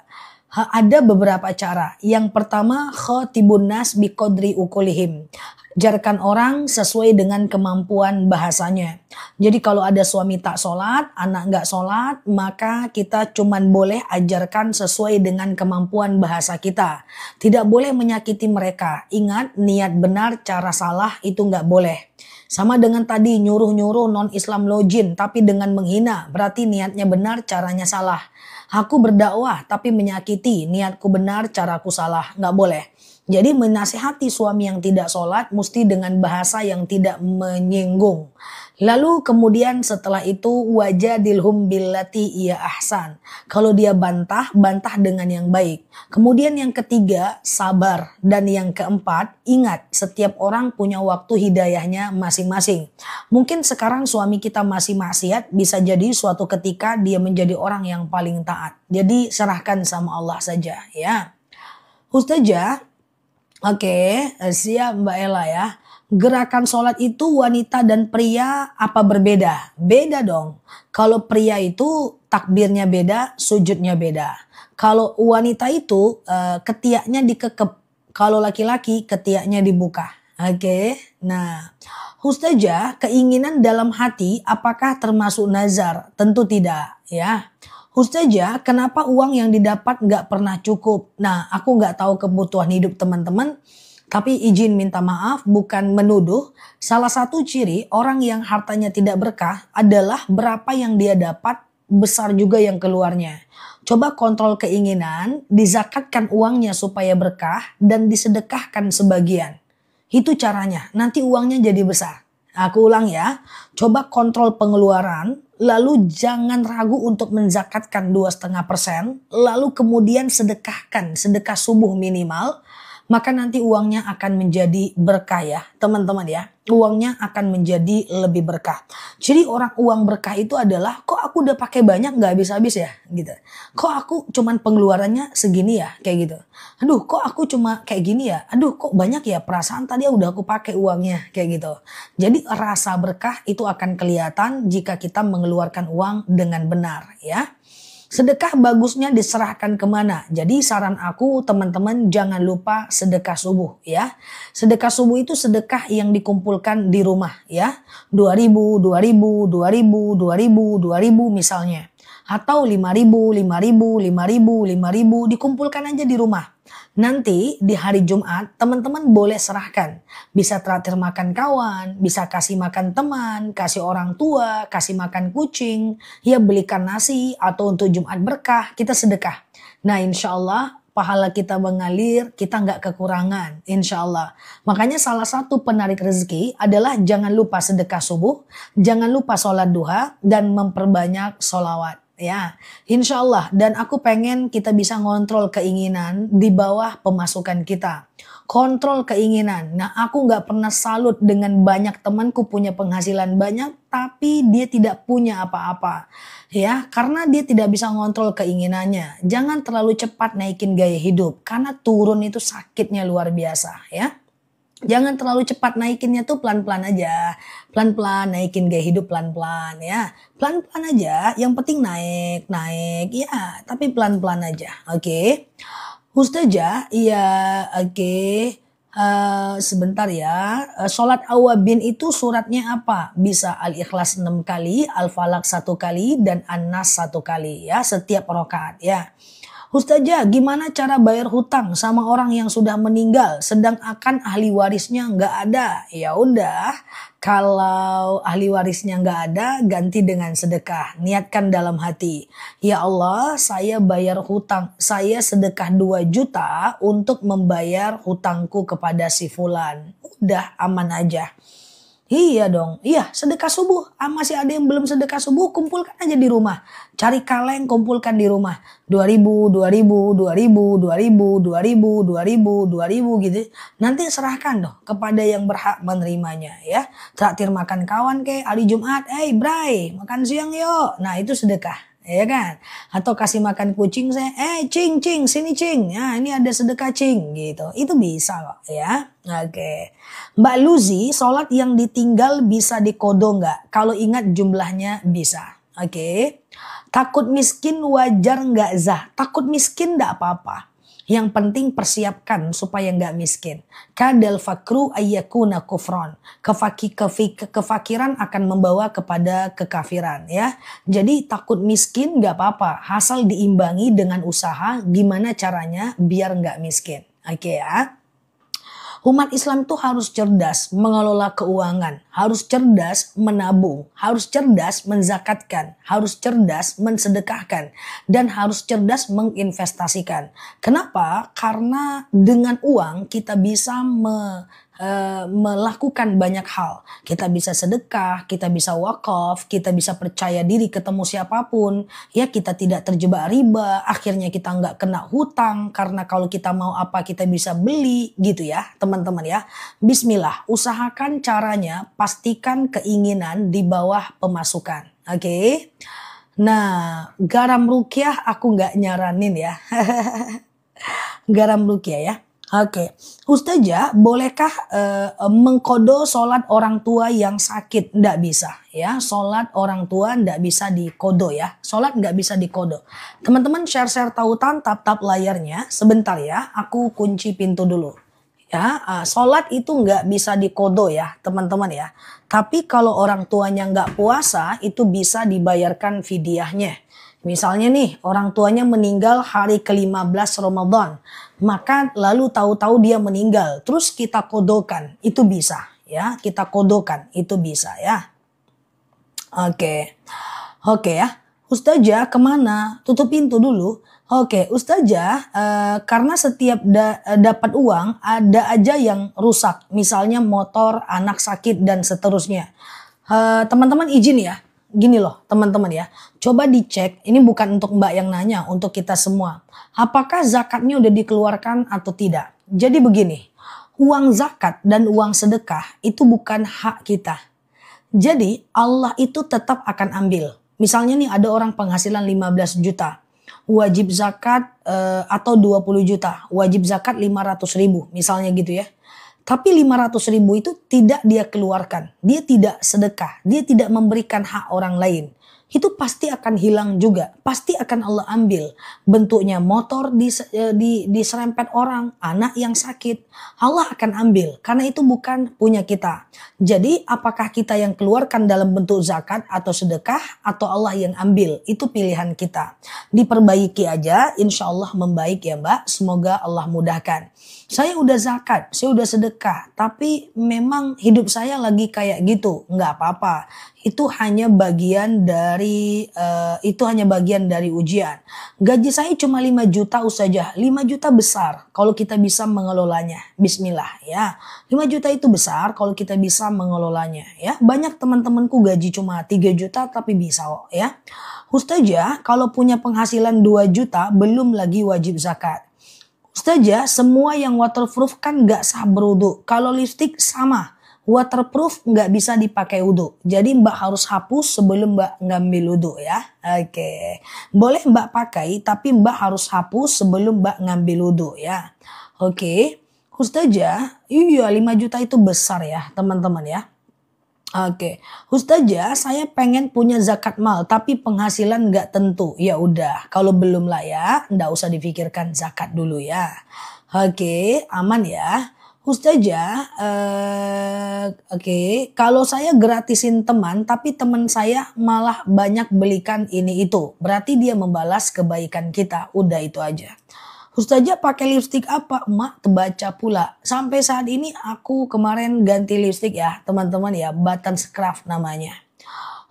ada beberapa cara. Yang pertama, khotibun nas biqodri ukulihim. Ajarkan orang sesuai dengan kemampuan bahasanya. Jadi kalau ada suami tak sholat, anak nggak sholat, maka kita cuman boleh ajarkan sesuai dengan kemampuan bahasa kita. Tidak boleh menyakiti mereka. Ingat, niat benar, cara salah itu nggak boleh. Sama dengan tadi nyuruh-nyuruh non-Islam login tapi dengan menghina, berarti niatnya benar, caranya salah. Aku berdakwah tapi menyakiti, niatku benar, caraku salah, nggak boleh. Jadi menasihati suami yang tidak sholat mesti dengan bahasa yang tidak menyinggung. Lalu kemudian setelah itu wajadilhum billati iya ahsan. Kalau dia bantah, bantah dengan yang baik. Kemudian yang ketiga, sabar. Dan yang keempat, ingat setiap orang punya waktu hidayahnya masing-masing. Mungkin sekarang suami kita masih maksiat, bisa jadi suatu ketika dia menjadi orang yang paling taat. Jadi serahkan sama Allah saja ya. Ustazah, oke, siap Mbak Ella ya. Gerakan sholat itu wanita dan pria apa berbeda? Beda dong. Kalau pria itu takbirnya beda, sujudnya beda. Kalau wanita itu ketiaknya dikekep. Kalau laki-laki ketiaknya dibuka. Oke, nah Ustazah, keinginan dalam hati apakah termasuk nazar? Tentu tidak ya. Ustazah, kenapa uang yang didapat nggak pernah cukup? Nah, aku nggak tahu kebutuhan hidup teman-teman, tapi izin minta maaf, bukan menuduh. Salah satu ciri orang yang hartanya tidak berkah adalah berapa yang dia dapat, besar juga yang keluarnya. Coba kontrol keinginan, dizakatkan uangnya supaya berkah, dan disedekahkan sebagian. Itu caranya, nanti uangnya jadi besar. Aku ulang ya, coba kontrol pengeluaran, lalu jangan ragu untuk menzakatkan 2,5%, lalu kemudian sedekahkan, sedekah subuh minimal, maka nanti uangnya akan menjadi berkah ya teman-teman ya. Uangnya akan menjadi lebih berkah. Jadi uang berkah itu adalah, kok aku udah pakai banyak nggak habis-habis ya gitu. Kok aku cuman pengeluarannya segini ya kayak gitu. Aduh kok aku cuma kayak gini ya. Aduh kok banyak ya, perasaan tadi udah aku pakai uangnya kayak gitu. Jadi rasa berkah itu akan kelihatan jika kita mengeluarkan uang dengan benar ya. Sedekah bagusnya diserahkan kemana? Jadi saran aku teman-teman jangan lupa sedekah subuh ya. Sedekah subuh itu sedekah yang dikumpulkan di rumah ya. 2.000, 2.000, 2.000, 2.000, 2.000 misalnya. Atau 5.000, 5.000, 5.000, 5.000 dikumpulkan aja di rumah. Nanti di hari Jumat teman-teman boleh serahkan. Bisa traktir makan kawan, bisa kasih makan teman, kasih orang tua, kasih makan kucing, ya belikan nasi atau untuk Jumat berkah kita sedekah. Nah insya Allah pahala kita mengalir, kita nggak kekurangan insya Allah. Makanya salah satu penarik rezeki adalah jangan lupa sedekah subuh, jangan lupa sholat duha dan memperbanyak sholawat. Ya, insya Allah. Dan aku pengen kita bisa ngontrol keinginan di bawah pemasukan kita. Kontrol keinginan. Nah, aku nggak pernah salut dengan banyak temanku punya penghasilan banyak, tapi dia tidak punya apa-apa. Ya, karena dia tidak bisa ngontrol keinginannya. Jangan terlalu cepat naikin gaya hidup, karena turun itu sakitnya luar biasa. Ya. Jangan terlalu cepat naikinnya tuh pelan-pelan aja. Pelan-pelan naikin gaya hidup pelan-pelan ya. Pelan-pelan aja, yang penting naik ya, tapi pelan-pelan aja. Oke. Ustazah, iya oke. Sebentar ya. Sholat awabin itu suratnya apa? Bisa Al-Ikhlas 6 kali, Al-Falaq 1 kali, dan An-Nas 1 kali ya setiap rakaat ya. Ustazah, gimana cara bayar hutang sama orang yang sudah meninggal sedang akan ahli warisnya nggak ada? Ya udah, kalau ahli warisnya nggak ada, ganti dengan sedekah. Niatkan dalam hati. Ya Allah, saya bayar hutang. Saya sedekah 2 juta untuk membayar hutangku kepada si fulan. Udah aman aja. Iya dong, iya sedekah subuh. Masih ada yang belum sedekah subuh, kumpulkan aja di rumah. Cari kaleng, kumpulkan di rumah. 2.000, 2.000, 2.000, 2.000, 2.000, 2.000, 2.000 gitu. Nanti serahkan dong kepada yang berhak menerimanya ya. Traktir makan kawan kayak hari Jumat, bray, makan siang yuk. Nah itu sedekah ya kan? Atau kasih makan kucing saya, cing cing sini cing, ya ini ada sedekah cing gitu. Itu bisa kok ya. Oke. Mbak Luzi, sholat yang ditinggal bisa dikodo nggak? Kalau ingat jumlahnya bisa. Oke. Takut miskin wajar nggak Zah? Takut miskin nggak apa-apa. Yang penting persiapkan supaya nggak miskin. Kadal fakru ayyakuna kufron. Kefakiran akan membawa kepada kekafiran ya. Jadi takut miskin nggak apa-apa. Asal diimbangi dengan usaha gimana caranya biar nggak miskin. Oke ya. Umat Islam itu harus cerdas mengelola keuangan, harus cerdas menabung, harus cerdas menzakatkan, harus cerdas mensedekahkan, dan harus cerdas menginvestasikan. Kenapa? Karena dengan uang kita bisa melakukan banyak hal. Kita bisa sedekah, kita bisa wakaf, kita bisa percaya diri ketemu siapapun. Ya kita tidak terjebak riba, akhirnya kita nggak kena hutang. Karena kalau kita mau apa kita bisa beli gitu ya teman-teman ya. Bismillah, usahakan caranya, pastikan keinginan di bawah pemasukan. Oke. Nah, garam rukyah aku nggak nyaranin ya. Garam rukyah ya. Oke, Ustazah, bolehkah mengkodo sholat orang tua yang sakit? Nggak bisa ya, sholat orang tua nggak bisa dikodo ya. Sholat nggak bisa dikodo. Teman-teman share-share tautan, tap-tap layarnya. Sebentar ya, aku kunci pintu dulu. Ya, sholat itu nggak bisa dikodo ya teman-teman ya. Tapi kalau orang tuanya nggak puasa itu bisa dibayarkan fidyahnya. Misalnya nih orang tuanya meninggal hari ke-15 Ramadan. Maka lalu tahu-tahu dia meninggal. Terus kita kodokan. Itu bisa ya. Kita kodokan. Itu bisa ya. Oke. Oke ya. Ustazah kemana? Tutup pintu dulu. Oke Ustazah. Karena setiap dapat uang ada aja yang rusak. Misalnya motor, anak sakit dan seterusnya. Teman-teman izin ya. Gini loh teman-teman ya, coba dicek, ini bukan untuk mbak yang nanya, untuk kita semua. Apakah zakatnya udah dikeluarkan atau tidak? Jadi begini, uang zakat dan uang sedekah itu bukan hak kita. Jadi Allah itu tetap akan ambil. Misalnya nih ada orang penghasilan 15 juta, wajib zakat atau 20 juta, wajib zakat 500.000 misalnya gitu ya. Tapi 500.000 itu tidak dia keluarkan. Dia tidak sedekah. Dia tidak memberikan hak orang lain. Itu pasti akan hilang juga. Pasti akan Allah ambil. Bentuknya motor diserempet orang. Anak yang sakit. Allah akan ambil. Karena itu bukan punya kita. Jadi apakah kita yang keluarkan dalam bentuk zakat atau sedekah. Atau Allah yang ambil. Itu pilihan kita. Diperbaiki aja. Insya Allah membaik ya mbak. Semoga Allah mudahkan. Saya udah zakat, saya udah sedekah, tapi memang hidup saya lagi kayak gitu, nggak apa-apa. Itu hanya bagian dari ujian. Gaji saya cuma 5 juta Ustazah, 5 juta besar kalau kita bisa mengelolanya. Bismillah ya. 5 juta itu besar kalau kita bisa mengelolanya ya. Banyak teman-temanku gaji cuma 3 juta tapi bisa kok ya. Ustazah, kalau punya penghasilan 2 juta belum lagi wajib zakat. Ustazah, semua yang waterproof kan nggak sah berwudu. Kalau lipstick sama, waterproof nggak bisa dipakai wudu. Jadi mbak harus hapus sebelum mbak ngambil wudu ya. Oke, boleh mbak pakai tapi mbak harus hapus sebelum mbak ngambil wudu ya. Oke, Ustazah, iya 5 juta itu besar ya teman-teman ya. Oke, Ustazah, saya pengen punya zakat mal tapi penghasilan nggak tentu. Ya udah, kalau belum lah ya, nggak usah difikirkan zakat dulu ya. Oke, aman ya. Ustazah, oke, kalau saya gratisin teman tapi teman saya malah banyak belikan ini itu. Berarti dia membalas kebaikan kita. Udah itu aja. Ustazah pakai lipstik apa? Emak terbaca pula. Sampai saat ini aku kemarin ganti lipstik ya teman-teman ya. Button Craft namanya.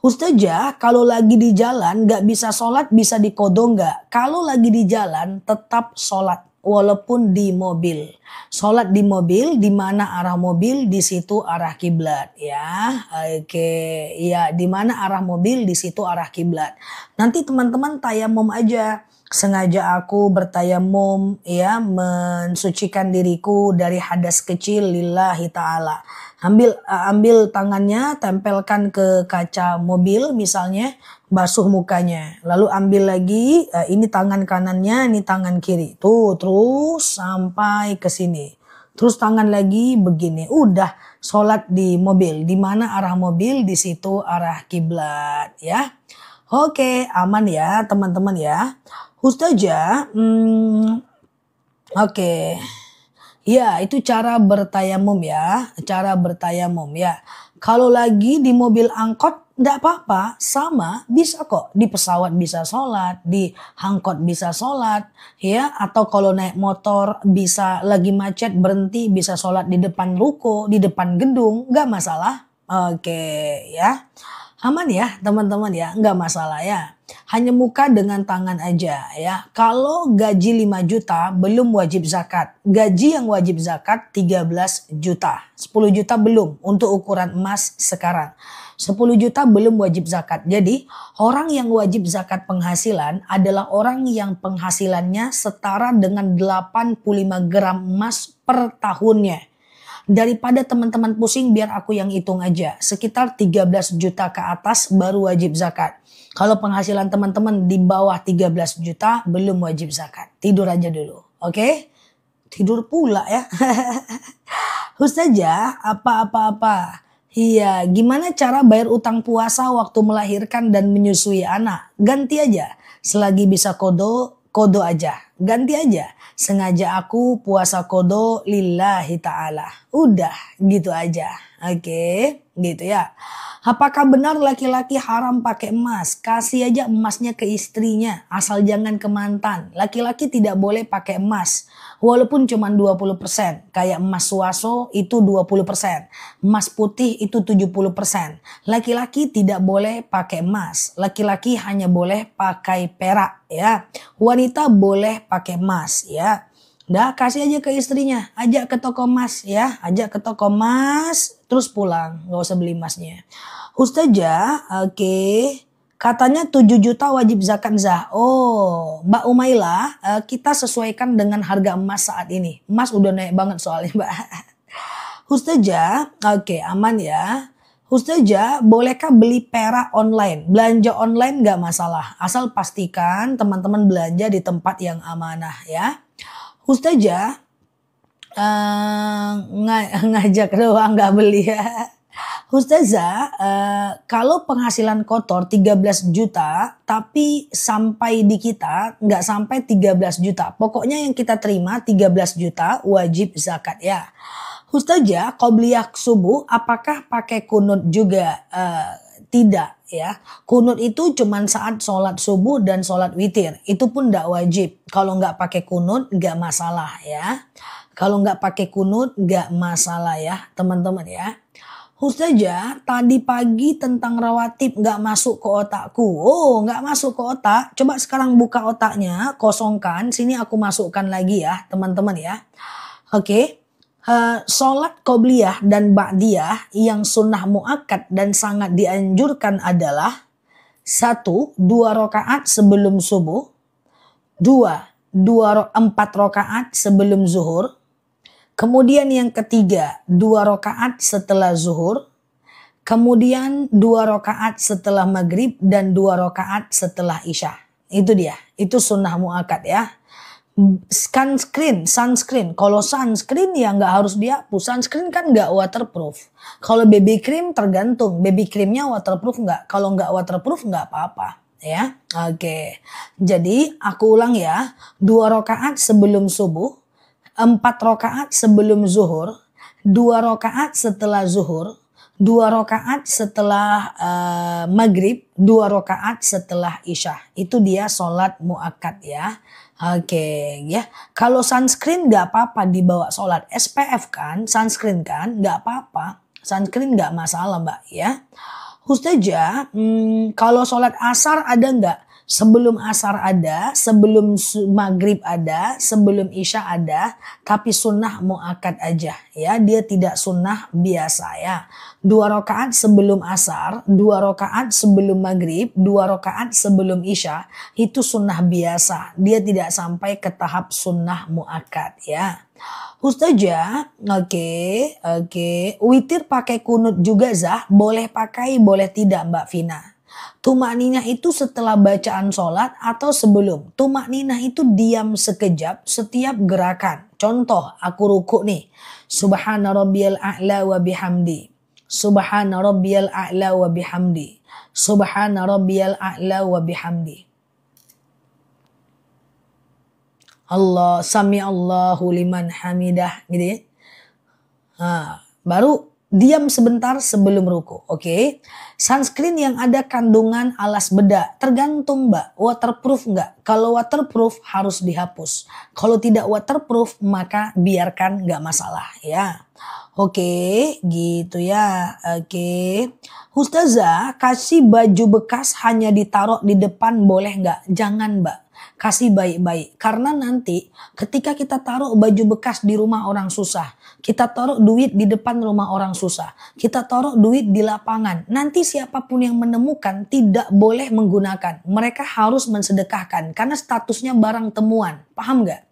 Ustazah kalau lagi di jalan gak bisa sholat bisa dikodo gak? Kalau lagi di jalan tetap sholat. Walaupun di mobil. Sholat di mobil, di mana arah mobil, di situ arah kiblat ya. Oke, ya di mana arah mobil, di situ arah kiblat. Nanti teman-teman tayamum aja. Sengaja aku bertayamum ya, mensucikan diriku dari hadas kecil lillahi ta'ala. Ambil tangannya, tempelkan ke kaca mobil misalnya, basuh mukanya. Lalu ambil lagi, ini tangan kanannya, ini tangan kiri. Tuh, terus sampai ke sini. Terus tangan lagi begini. Udah sholat di mobil. Di mana arah mobil, di situ arah kiblat ya. Oke, aman ya teman-teman ya. Ustazah, oke. Ya, itu cara bertayamum ya. Cara bertayamum ya. Kalau lagi di mobil angkot, enggak apa-apa. Sama, bisa kok. Di pesawat bisa sholat. Di angkot bisa sholat. Ya, atau kalau naik motor bisa lagi macet berhenti. Bisa sholat di depan ruko, di depan gedung. Enggak masalah. Oke ya. Aman ya teman-teman ya. Enggak masalah ya. Hanya muka dengan tangan aja ya. Kalau gaji 5 juta belum wajib zakat. Gaji yang wajib zakat 13 juta. 10 juta belum untuk ukuran emas sekarang. 10 juta belum wajib zakat. Jadi orang yang wajib zakat penghasilan adalah orang yang penghasilannya setara dengan 85 gram emas per tahunnya. Daripada teman-teman pusing, biar aku yang hitung aja. Sekitar 13 juta ke atas baru wajib zakat. Kalau penghasilan teman-teman di bawah 13 juta belum wajib zakat. Tidur aja dulu. Oke? Tidur pula ya. Ustazah, apa-apa-apa. Iya, gimana cara bayar utang puasa waktu melahirkan dan menyusui anak? Ganti aja. Selagi bisa kodo aja. Ganti aja. Sengaja aku puasa kodo lillahi ta'ala. Udah gitu aja. Oke, gitu ya. Apakah benar laki-laki haram pakai emas? Kasih aja emasnya ke istrinya. Asal jangan ke mantan. Laki-laki tidak boleh pakai emas. Walaupun cuma 20%. Kayak emas suaso itu 20%. Emas putih itu 70%. Laki-laki tidak boleh pakai emas. Laki-laki hanya boleh pakai perak ya. Wanita boleh pakai emas ya. Dah kasih aja ke istrinya, ajak ke toko emas ya, ajak ke toko emas, terus pulang, nggak usah beli emasnya. Ustazah, oke, katanya 7 juta wajib zakat zah. Oh, Mbak Umaila, kita sesuaikan dengan harga emas saat ini. Emas udah naik banget soalnya Mbak. Ustazah, oke, aman ya. Ustazah, bolehkah beli perak online? Belanja online nggak masalah, asal pastikan teman-teman belanja di tempat yang amanah ya. Ustazah ngajak doang nggak beli ya. Ustazah, kalau penghasilan kotor 13 juta tapi sampai di kita nggak sampai 13 juta. Pokoknya yang kita terima 13 juta wajib zakat ya. Ustazah, qobliyah subuh apakah pakai kunut juga? Tidak ya. Kunut itu cuma saat sholat subuh dan sholat witir. Itu pun tidak wajib. Kalau nggak pakai kunut nggak masalah ya. Kalau nggak pakai kunut nggak masalah ya teman-teman ya. Ustazah, tadi pagi tentang rawatib nggak masuk ke otakku. Oh, nggak masuk ke otak. Coba sekarang buka otaknya, kosongkan. Sini aku masukkan lagi ya teman-teman ya. Oke. Sholat qobliyah dan ba'diyah yang sunnah muakkad dan sangat dianjurkan adalah 1. 2 rakaat sebelum subuh, 2. 4 rakaat sebelum zuhur, kemudian yang ketiga 2 rakaat setelah zuhur, kemudian 2 rakaat setelah maghrib dan 2 rakaat setelah isya. Itu dia, itu sunnah muakkad ya. Sunscreen. Kalau sunscreen ya nggak harus dihapus. Sunscreen kan nggak waterproof. Kalau baby cream tergantung. Baby creamnya waterproof nggak? Kalau nggak waterproof nggak apa-apa. Ya, oke. Jadi aku ulang ya. 2 rakaat sebelum subuh, 4 rakaat sebelum zuhur, 2 rakaat setelah zuhur, 2 rakaat setelah maghrib, 2 rakaat setelah isya. Itu dia sholat muakkad ya. Oke ya. Kalau sunscreen nggak apa-apa dibawa sholat. SPF kan, sunscreen kan, nggak apa-apa. Sunscreen nggak masalah Mbak ya. Ustazah, kalau sholat asar ada nggak? Sebelum asar ada, sebelum maghrib ada, sebelum isya ada, tapi sunnah muakkad aja ya. Dia tidak sunnah biasa ya. 2 rakaat sebelum asar, 2 rakaat sebelum maghrib, 2 rakaat sebelum isya, itu sunnah biasa. Dia tidak sampai ke tahap sunnah muakkad ya. Ustazah, oke. Witir pakai kunut juga Zah? Boleh pakai, boleh tidak Mbak Vina? Tumakninah itu setelah bacaan sholat atau sebelum? Tumakninah itu diam sekejap setiap gerakan. Contoh, aku ruku nih. Subhana rabbiyal a'la wa bihamdi. Subhana rabbiyal a'la wa bihamdi. Subhana rabbiyal a'la wa bihamdi. Allah sami Allahu liman hamidah gitu ya. Baru diam sebentar sebelum ruku. Oke. Sunscreen yang ada kandungan alas bedak. Tergantung Mbak. Waterproof enggak? Kalau waterproof harus dihapus. Kalau tidak waterproof maka biarkan enggak masalah ya. Oke, gitu ya. Oke. Ustazah, kasih baju bekas hanya ditaruh di depan boleh enggak? Jangan Mbak. Kasih baik-baik. Karena nanti ketika kita taruh baju bekas di rumah orang susah. Kita taruh duit di depan rumah orang susah. Kita taruh duit di lapangan. Nanti siapapun yang menemukan tidak boleh menggunakan. Mereka harus mensedekahkan. Karena statusnya barang temuan. Paham gak?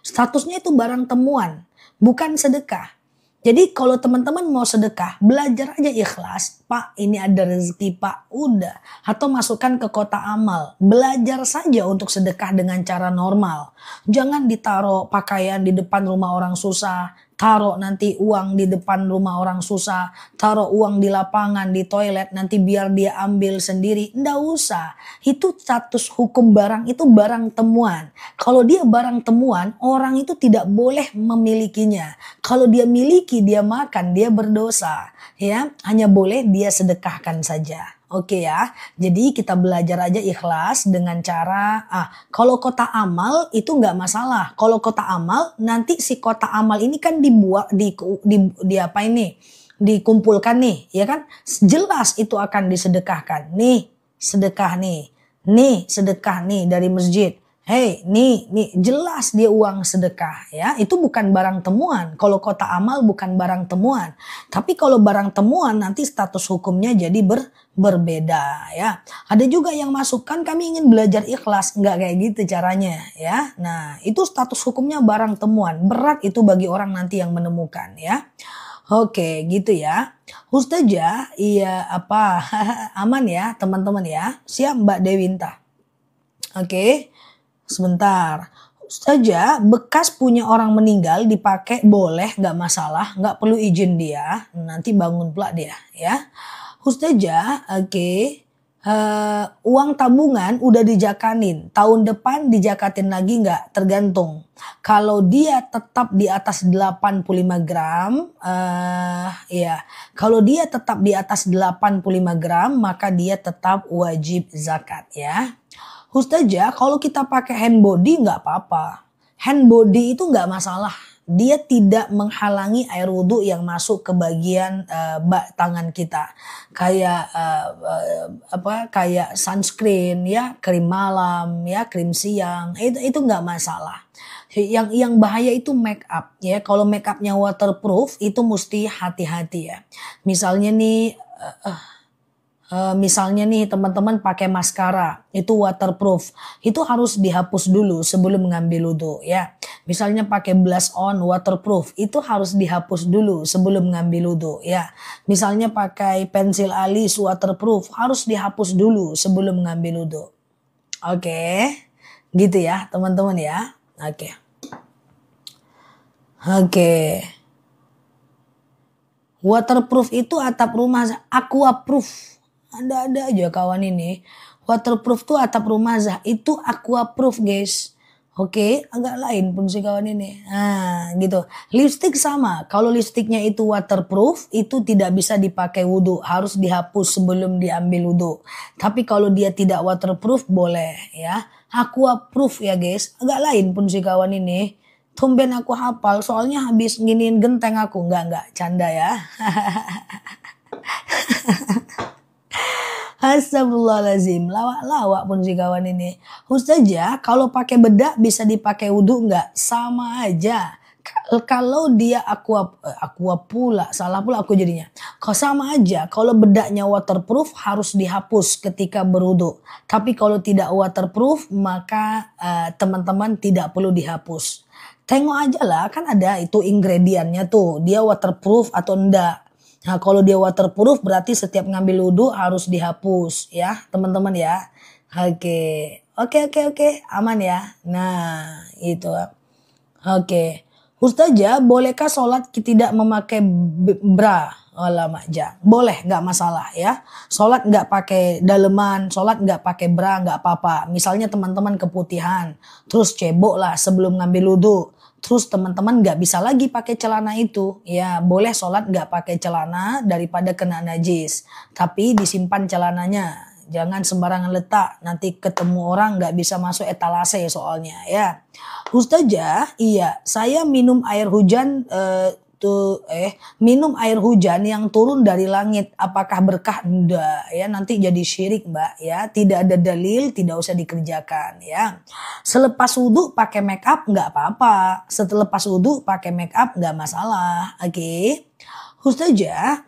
Statusnya itu barang temuan. Bukan sedekah. Jadi kalau teman-teman mau sedekah, belajar aja ikhlas. Pak, ini ada rezeki Pak, udah. Atau masukkan ke kotak amal. Belajar saja untuk sedekah dengan cara normal. Jangan ditaruh pakaian di depan rumah orang susah. Taruh nanti uang di depan rumah orang susah. Taruh uang di lapangan, di toilet. Nanti biar dia ambil sendiri. Nggak usah. Itu status hukum barang itu barang temuan. Kalau dia barang temuan, orang itu tidak boleh memilikinya. Kalau dia miliki, dia makan, dia berdosa. Ya, hanya boleh dia sedekahkan saja. Oke ya, jadi kita belajar aja ikhlas dengan cara, kalau kotak amal itu nggak masalah. Kalau kotak amal, nanti si kotak amal ini kan dibuat, di apa ini, dikumpulkan nih, ya kan? Jelas itu akan disedekahkan. Nih, sedekah nih. Nih, sedekah nih dari masjid. Hei, nih, jelas dia uang sedekah ya. Itu bukan barang temuan. Kalau kotak amal bukan barang temuan. Tapi kalau barang temuan nanti status hukumnya jadi berbeda ya. Ada juga yang masukkan kami ingin belajar ikhlas. Enggak kayak gitu caranya ya. Nah, itu status hukumnya barang temuan. Berat itu bagi orang nanti yang menemukan ya. Oke, gitu ya. Ustazah, iya apa aman ya teman-teman ya. Siap Mbak Dewinta. Oke. Sebentar, Ustazah, bekas punya orang meninggal dipakai boleh, nggak masalah, nggak perlu izin dia, nanti bangun pula dia, ya. Ustazah, oke, uang tabungan udah dijakanin, tahun depan dijakatin lagi nggak? Tergantung. Kalau dia tetap di atas 85 gram, ya, kalau dia tetap di atas 85 gram, maka dia tetap wajib zakat, ya. Ustazah, kalau kita pakai hand body nggak apa-apa. Hand body itu nggak masalah. Dia tidak menghalangi air wudhu yang masuk ke bagian tangan kita. Kayak kayak sunscreen ya, krim malam ya, krim siang. Itu nggak masalah. Yang bahaya itu make up ya. Kalau make upnya waterproof itu mesti hati-hati ya. Misalnya nih teman-teman pakai maskara itu waterproof, itu harus dihapus dulu sebelum mengambil wudhu ya. Misalnya pakai blush on waterproof, itu harus dihapus dulu sebelum mengambil wudhu ya. Misalnya pakai pensil alis waterproof, harus dihapus dulu sebelum mengambil wudhu. Oke, gitu ya teman-teman ya. Oke. Waterproof itu atap rumah, aquaproof. Ada aja kawan ini. Waterproof tuh atap rumah Zah. Itu aquaproof guys. Oke, agak lain pun si kawan ini. Nah gitu. Lipstick sama. Kalau lipstiknya itu waterproof, itu tidak bisa dipakai wudhu. Harus dihapus sebelum diambil wudhu. Tapi kalau dia tidak waterproof boleh ya. Aquaproof ya guys. Agak lain pun si kawan ini. Tumben aku hafal. Soalnya habis nginiin genteng aku. Enggak. Canda ya. Astagfirullahaladzim, lawak-lawak pun si kawan ini. Ustazah, kalau pakai bedak bisa dipakai wudhu nggak? Sama aja. Kalau dia aqua pula, salah pula aku jadinya. Kalau sama aja, kalau bedaknya waterproof harus dihapus ketika berwudhu. Tapi kalau tidak waterproof maka teman-teman tidak perlu dihapus. Tengok aja lah, kan ada itu ingredientnya tuh, dia waterproof atau enggak. Nah, kalau dia waterproof berarti setiap ngambil wudhu harus dihapus ya teman-teman ya. Oke, aman ya. Nah itu. Oke. Ustazah, bolehkah sholat tidak memakai bra? Alamak, boleh, nggak masalah ya. Sholat nggak pakai daleman, sholat nggak pakai bra, nggak apa-apa. Misalnya teman-teman keputihan, terus cebok lah sebelum ngambil wudhu. Terus teman-teman nggak bisa lagi pakai celana itu, ya boleh sholat nggak pakai celana daripada kena najis. Tapi disimpan celananya, jangan sembarangan letak. Nanti ketemu orang nggak bisa masuk etalase soalnya ya. Ustazah, iya saya minum air hujan minum air hujan yang turun dari langit, apakah berkah? Enggak ya, nanti jadi syirik mbak ya, tidak ada dalil, tidak usah dikerjakan ya. Selepas wudhu pakai make up nggak apa-apa, selepas wudhu pakai make up nggak masalah. Oke. Ustazah,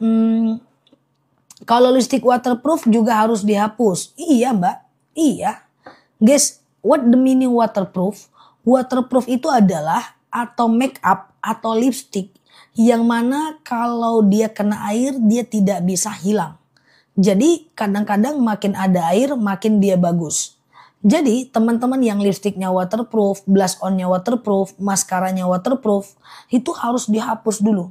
kalau lipstick waterproof juga harus dihapus? Iya mbak, iya. Guys, what the meaning waterproof? Waterproof itu adalah atau make up atau lipstick yang mana kalau dia kena air dia tidak bisa hilang. Jadi kadang-kadang makin ada air makin dia bagus. Jadi teman-teman yang lipstiknya waterproof, blush onnya waterproof, maskaranya waterproof, itu harus dihapus dulu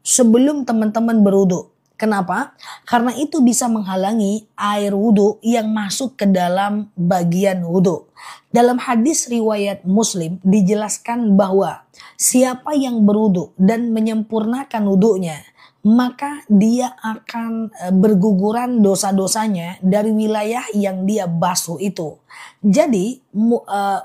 sebelum teman-teman berwudu. Kenapa? Karena itu bisa menghalangi air wudhu yang masuk ke dalam bagian wudhu. Dalam hadis riwayat Muslim dijelaskan bahwa siapa yang berwudhu dan menyempurnakan wudhunya, maka dia akan berguguran dosa-dosanya dari wilayah yang dia basuh itu. Jadi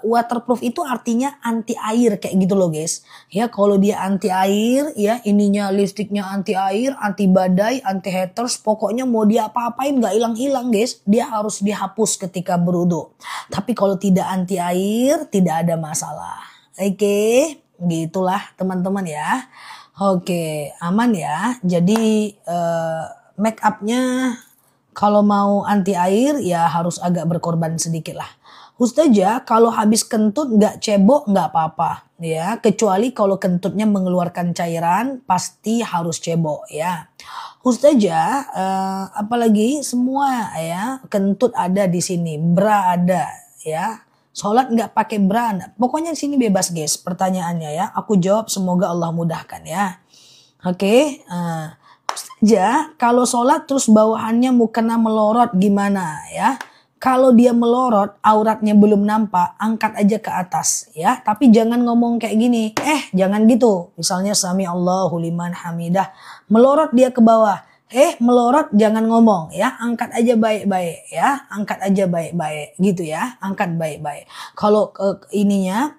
waterproof itu artinya anti air kayak gitu loh guys. Ya kalau dia anti air ya ininya lipstiknya anti air, anti badai, anti haters. Pokoknya mau dia apa-apain gak hilang-hilang guys. Dia harus dihapus ketika berwudu. Tapi kalau tidak anti air tidak ada masalah. Oke, gitulah teman-teman ya. Oke, aman ya. Jadi make upnya kalau mau anti air ya harus agak berkorban sedikit lah. Ustazah, kalau habis kentut nggak cebok nggak apa-apa ya. Kecuali kalau kentutnya mengeluarkan cairan pasti harus cebok ya. Ustazah, apalagi semua ya kentut ada di sini, bra ada ya. Sholat nggak pakai bra, pokoknya di sini bebas guys pertanyaannya ya. Aku jawab semoga Allah mudahkan ya. Oke, Ustazah, kalau sholat terus bawahannya mukena melorot gimana ya? Kalau dia melorot, auratnya belum nampak, angkat aja ke atas ya. Tapi jangan ngomong kayak gini, jangan gitu. Misalnya sami Allahu liman hamidah, melorot dia ke bawah. Melorot jangan ngomong ya, angkat aja baik-baik ya, angkat aja baik-baik gitu ya, angkat baik-baik. Kalau ininya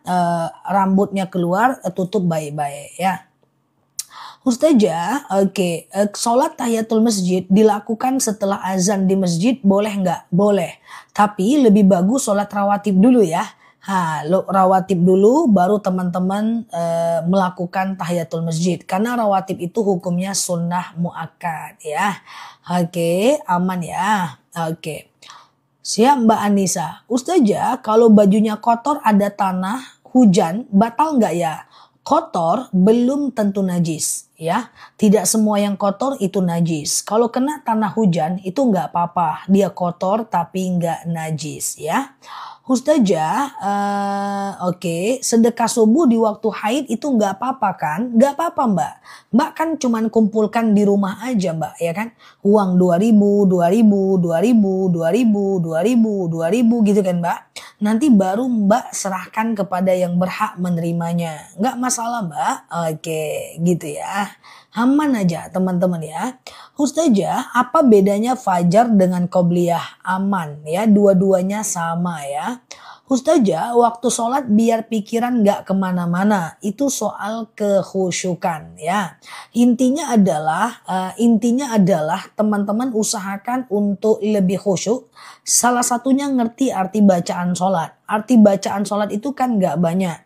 rambutnya keluar, tutup baik-baik ya. Ustazah, oke, sholat tahiyatul masjid dilakukan setelah azan di masjid boleh nggak? Boleh. Tapi lebih bagus sholat rawatib dulu ya. Rawatib dulu baru teman-teman melakukan tahiyatul masjid. Karena rawatib itu hukumnya sunnah muakkad ya. Oke, aman ya. Oke. Siap Mbak Anissa. Ustazah, kalau bajunya kotor ada tanah, hujan, batal nggak ya? Kotor belum tentu najis ya. Tidak semua yang kotor itu najis. Kalau kena tanah hujan itu nggak apa-apa. Dia kotor tapi nggak najis ya. Ustazah, oke, sedekah subuh di waktu haid itu nggak apa-apa kan? Nggak apa-apa mbak. Mbak kan cuman kumpulkan di rumah aja mbak ya kan? Uang 2000, 2000, 2000, 2000, 2000, 2000 gitu kan mbak. Nanti baru mbak serahkan kepada yang berhak menerimanya. Nggak masalah mbak. Oke, gitu ya. Aman aja teman-teman ya. Ustazah, apa bedanya fajar dengan qobliyah? Aman ya, dua-duanya sama ya. Ustazah, waktu sholat biar pikiran nggak kemana-mana. Itu soal kekhusyukan ya. Intinya adalah teman-teman usahakan untuk lebih khusyuk. Salah satunya ngerti arti bacaan sholat. Arti bacaan sholat itu kan nggak banyak.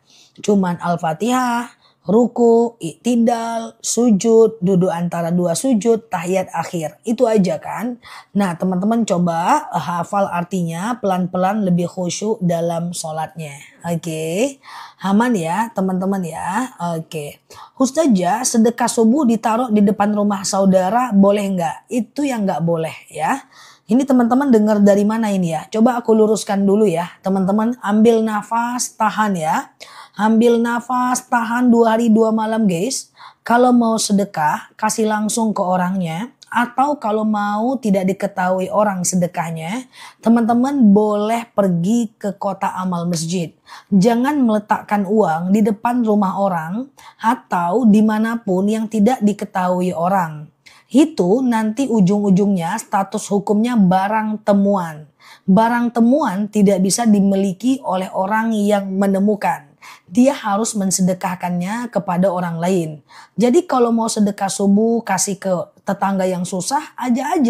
Cuman Al-Fatihah, ruku, i'tidal, sujud, duduk antara dua sujud, tahiyat akhir. Itu aja kan. Nah teman-teman coba hafal artinya pelan-pelan lebih khusyuk dalam sholatnya. Oke. Aman ya teman-teman ya. Oke. Ustazah, sedekah subuh ditaruh di depan rumah saudara boleh nggak? Itu yang nggak boleh ya. Ini teman-teman dengar dari mana ini ya? Coba aku luruskan dulu ya. Teman-teman ambil nafas, tahan ya. Ambil nafas, tahan 2 hari 2 malam guys. Kalau mau sedekah, kasih langsung ke orangnya. Atau kalau mau tidak diketahui orang sedekahnya, teman-teman boleh pergi ke kotak amal masjid. Jangan meletakkan uang di depan rumah orang atau dimanapun yang tidak diketahui orang. Itu nanti ujung-ujungnya status hukumnya barang temuan. Barang temuan tidak bisa dimiliki oleh orang yang menemukan. Dia harus mensedekahkannya kepada orang lain. Jadi kalau mau sedekah subuh kasih ke tetangga yang susah, aja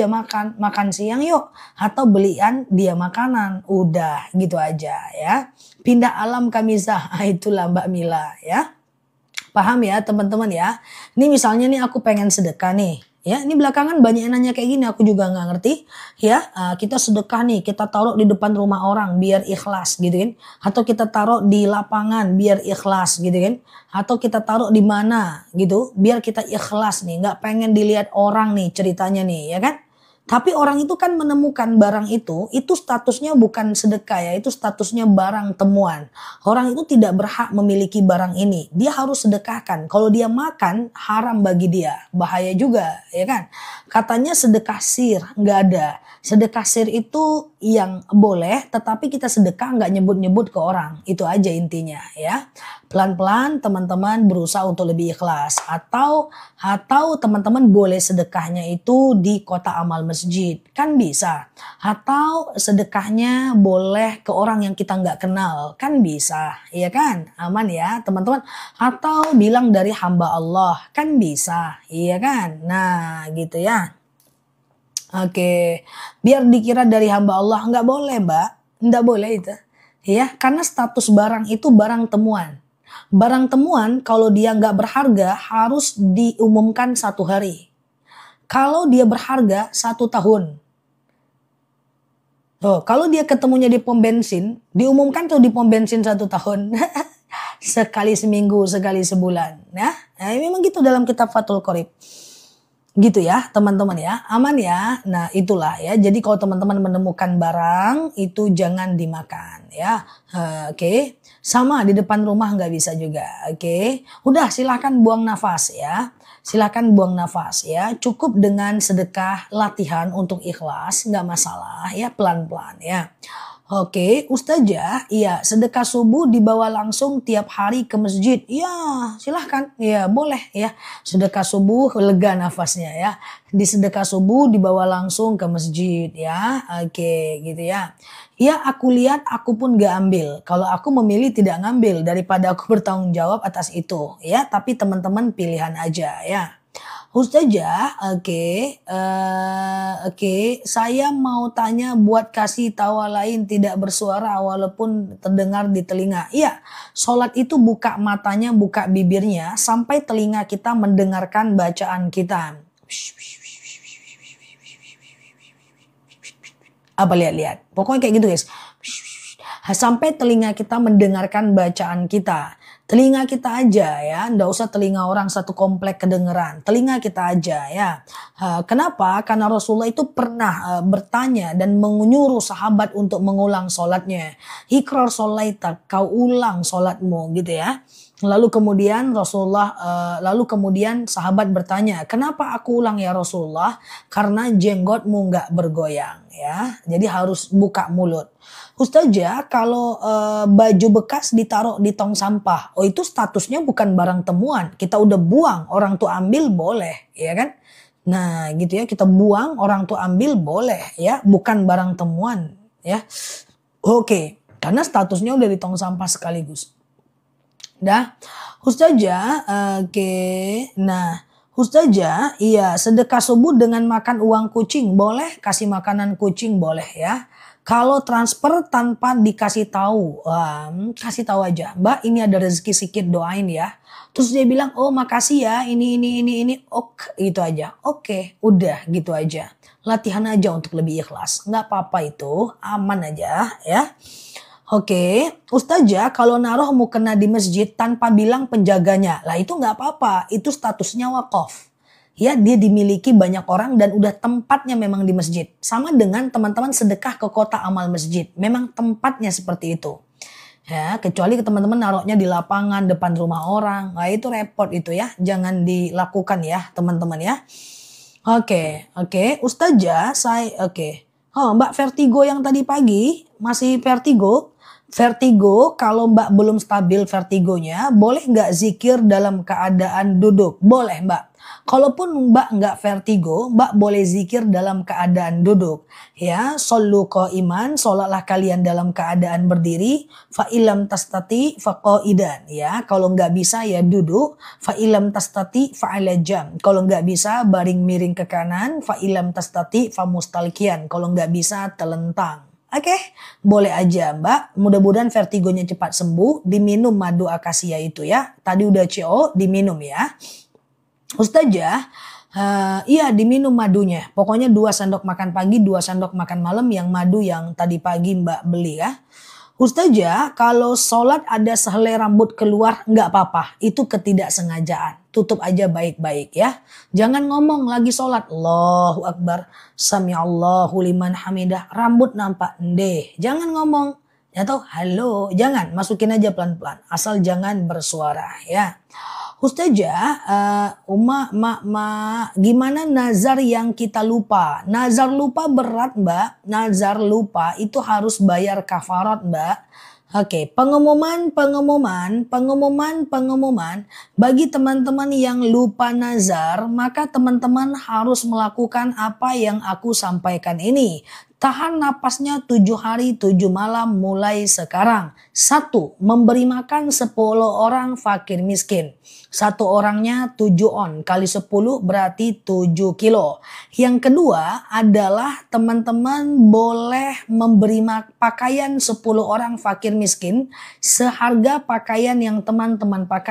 makan siang yuk. Atau belian dia makanan. Udah gitu aja ya. Pindah alam kamizah, itulah Mbak Mila ya. Paham ya teman-teman ya. Ini misalnya nih aku pengen sedekah nih. Ya, ini belakangan banyak yang nanya kayak gini, aku juga nggak ngerti. Ya, kita sedekah nih, kita taruh di depan rumah orang biar ikhlas gitu kan. Atau kita taruh di lapangan biar ikhlas gitu kan. Atau kita taruh di mana gitu, biar kita ikhlas nih, nggak pengen dilihat orang nih ceritanya nih, ya kan. Tapi orang itu kan menemukan barang itu statusnya bukan sedekah ya, itu statusnya barang temuan. Orang itu tidak berhak memiliki barang ini, dia harus sedekahkan. Kalau dia makan haram bagi dia, bahaya juga ya kan. Katanya sedekah sir, nggak ada. Sedekah sir itu yang boleh, tetapi kita sedekah nggak nyebut-nyebut ke orang, itu aja intinya ya. Pelan-pelan teman-teman berusaha untuk lebih ikhlas. Atau teman-teman boleh sedekahnya itu di kotak amal masjid. Kan bisa. Atau sedekahnya boleh ke orang yang kita nggak kenal. Kan bisa. Iya kan? Aman ya teman-teman. Atau bilang dari hamba Allah. Kan bisa. Iya kan? Nah gitu ya. Oke. Biar dikira dari hamba Allah. Nggak boleh mbak. Nggak boleh itu. Ya, karena status barang itu barang temuan. Barang temuan kalau dia nggak berharga harus diumumkan 1 hari. Kalau dia berharga 1 tahun. Kalau dia ketemunya di pom bensin, diumumkan tuh di pom bensin 1 tahun. Sekali seminggu, sekali sebulan. Nah, memang gitu dalam kitab Fathul Qorib. Gitu ya teman-teman ya, aman ya. Nah itulah ya, jadi kalau teman-teman menemukan barang itu jangan dimakan ya. Oke. Sama di depan rumah nggak bisa juga. Oke. Udah silahkan buang nafas ya. Silahkan buang nafas ya. Cukup dengan sedekah latihan untuk ikhlas, nggak masalah ya, pelan-pelan ya. Oke, Ustazah, iya sedekah subuh dibawa langsung tiap hari ke masjid. Ya, silahkan. Ya, boleh ya. Sedekah subuh lega nafasnya ya. Di sedekah subuh dibawa langsung ke masjid ya. Oke, gitu ya. Ya, aku lihat aku pun gak ambil. Kalau aku memilih tidak ngambil daripada aku bertanggung jawab atas itu ya. Tapi teman-teman pilihan aja ya. Ustazah, oke, saya mau tanya buat kasih tawa lain tidak bersuara walaupun terdengar di telinga. Iya, sholat itu buka matanya, buka bibirnya sampai telinga kita mendengarkan bacaan kita. Apa lihat-lihat, pokoknya kayak gitu guys. Sampai telinga kita mendengarkan bacaan kita. Telinga kita aja ya, ndak usah telinga orang satu komplek kedengeran. Telinga kita aja ya. Kenapa? Karena Rasulullah itu pernah bertanya dan menyuruh sahabat untuk mengulang sholatnya. Ikrar sholaita, kau ulang sholatmu gitu ya. Lalu kemudian sahabat bertanya, kenapa aku ulang ya Rasulullah? Karena jenggotmu nggak bergoyang ya. Jadi harus buka mulut. Ustazah, kalau baju bekas ditaruh di tong sampah, oh itu statusnya bukan barang temuan. Kita udah buang, orang tuh ambil boleh, ya kan? Nah, gitu ya, kita buang, orang tuh ambil boleh, ya, bukan barang temuan, ya. Oke. Karena statusnya udah di tong sampah sekaligus. Dah, Ustazah, oke. Nah, Ustazah, iya sedekah subuh dengan makan uang kucing boleh, kasih makanan kucing boleh ya. Kalau transfer tanpa dikasih tahu, kasih tahu aja, Mbak ini ada rezeki sedikit doain ya. Terus dia bilang, oh makasih ya, ini, oke itu aja. Oke, udah gitu aja. Latihan aja untuk lebih ikhlas, nggak apa-apa itu, aman aja ya. Oke, Ustazah kalau naruh mukena di masjid tanpa bilang penjaganya, lah itu nggak apa-apa, itu statusnya wakaf. Ya, dia dimiliki banyak orang dan udah tempatnya memang di masjid. Sama dengan teman-teman sedekah ke kota amal masjid, memang tempatnya seperti itu. Ya, kecuali ke teman-teman naruhnya di lapangan depan rumah orang, nah itu repot itu ya, jangan dilakukan ya teman-teman ya. Oke, Ustazah, oke. Oh, Mbak Vertigo yang tadi pagi masih vertigo? Vertigo, kalau Mbak belum stabil vertigonya, boleh nggak zikir dalam keadaan duduk? Boleh Mbak. Kalaupun Mbak nggak vertigo, Mbak boleh zikir dalam keadaan duduk. Ya, shollu qaiman, sholatlah kalian dalam keadaan berdiri. Fa ilam tastati fa qaidan. Ya, kalau nggak bisa ya duduk. Fa ilam tastati fa ala jam. Kalau nggak bisa baring miring ke kanan. Fa ilam tastati fa mustalkian. Kalau nggak bisa telentang. Oke, boleh aja Mbak. Mudah-mudahan vertigonya cepat sembuh. Diminum madu akasia itu ya. Tadi udah CO, diminum ya. Ustazah, iya diminum madunya. Pokoknya 2 sendok makan pagi, 2 sendok makan malam yang madu yang tadi pagi Mbak beli ya. Ustazah, kalau sholat ada sehelai rambut keluar nggak apa-apa. Itu ketidaksengajaan. Tutup aja baik-baik ya. Jangan ngomong lagi sholat. Allahu Akbar. Sami'allahu liman hamidah. Rambut nampak. Ndeh. Jangan ngomong. Atau halo. Jangan. Masukin aja pelan-pelan. Asal jangan bersuara ya. Ustazah, gimana nazar yang kita lupa? Nazar lupa berat Mbak. Nazar lupa itu harus bayar kafarat Mbak. Oke, pengumuman. Bagi teman-teman yang lupa nazar, maka teman-teman harus melakukan apa yang aku sampaikan ini. Tahan napasnya 7 hari 7 malam mulai sekarang. 1. Memberi makan 10 orang fakir miskin. 1 orangnya 7 on. Kali 10 berarti 7 kilo. Yang kedua adalah teman-teman boleh memberi pakaian 10 orang fakir miskin. Seharga pakaian yang teman-teman pakai.